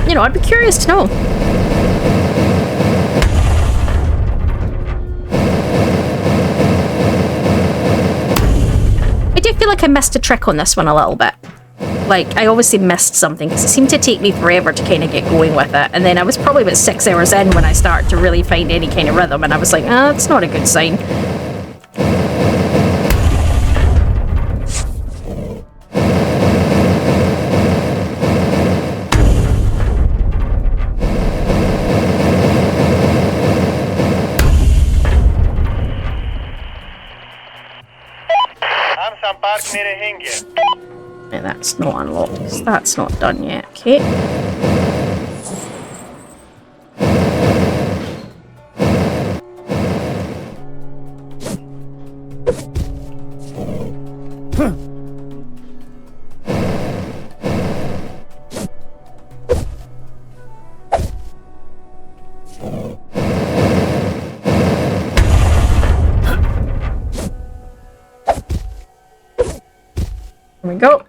You know, I'd be curious to know. I do feel like I missed a trick on this one a little bit. Like, I obviously missed something, because it seemed to take me forever to kind of get going with it. And then I was probably about 6 hours in when I started to really find any kind of rhythm, and I was like, that's not a good sign. Yeah, that's not unlocked. That's not done yet. Okay. Here we go.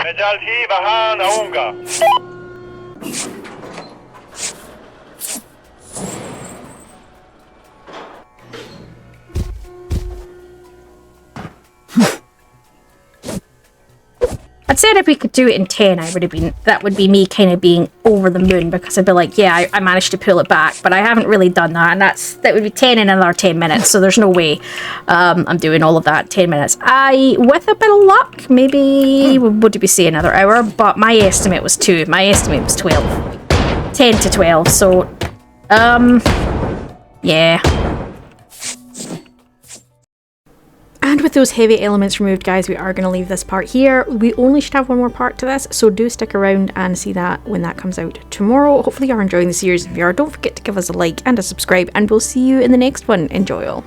मैं जल्द ही वहां आऊंगा। I'd said if we could do it in 10, that would be me kind of being over the moon, because I'd be like, yeah, I managed to pull it back, but I haven't really done that, and that would be 10 in another 10 minutes, so there's no way I'm doing all of that in 10 minutes. With a bit of luck, maybe would be say another hour, but my estimate was 2. My estimate was 12. 10 to 12, so, yeah. And with those heavy elements removed, guys, we are going to leave this part here. We only should have one more part to this, so do stick around and see that when that comes out tomorrow. Hopefully you're enjoying the series. If you are, don't forget to give us a like and a subscribe, and we'll see you in the next one. Enjoy all.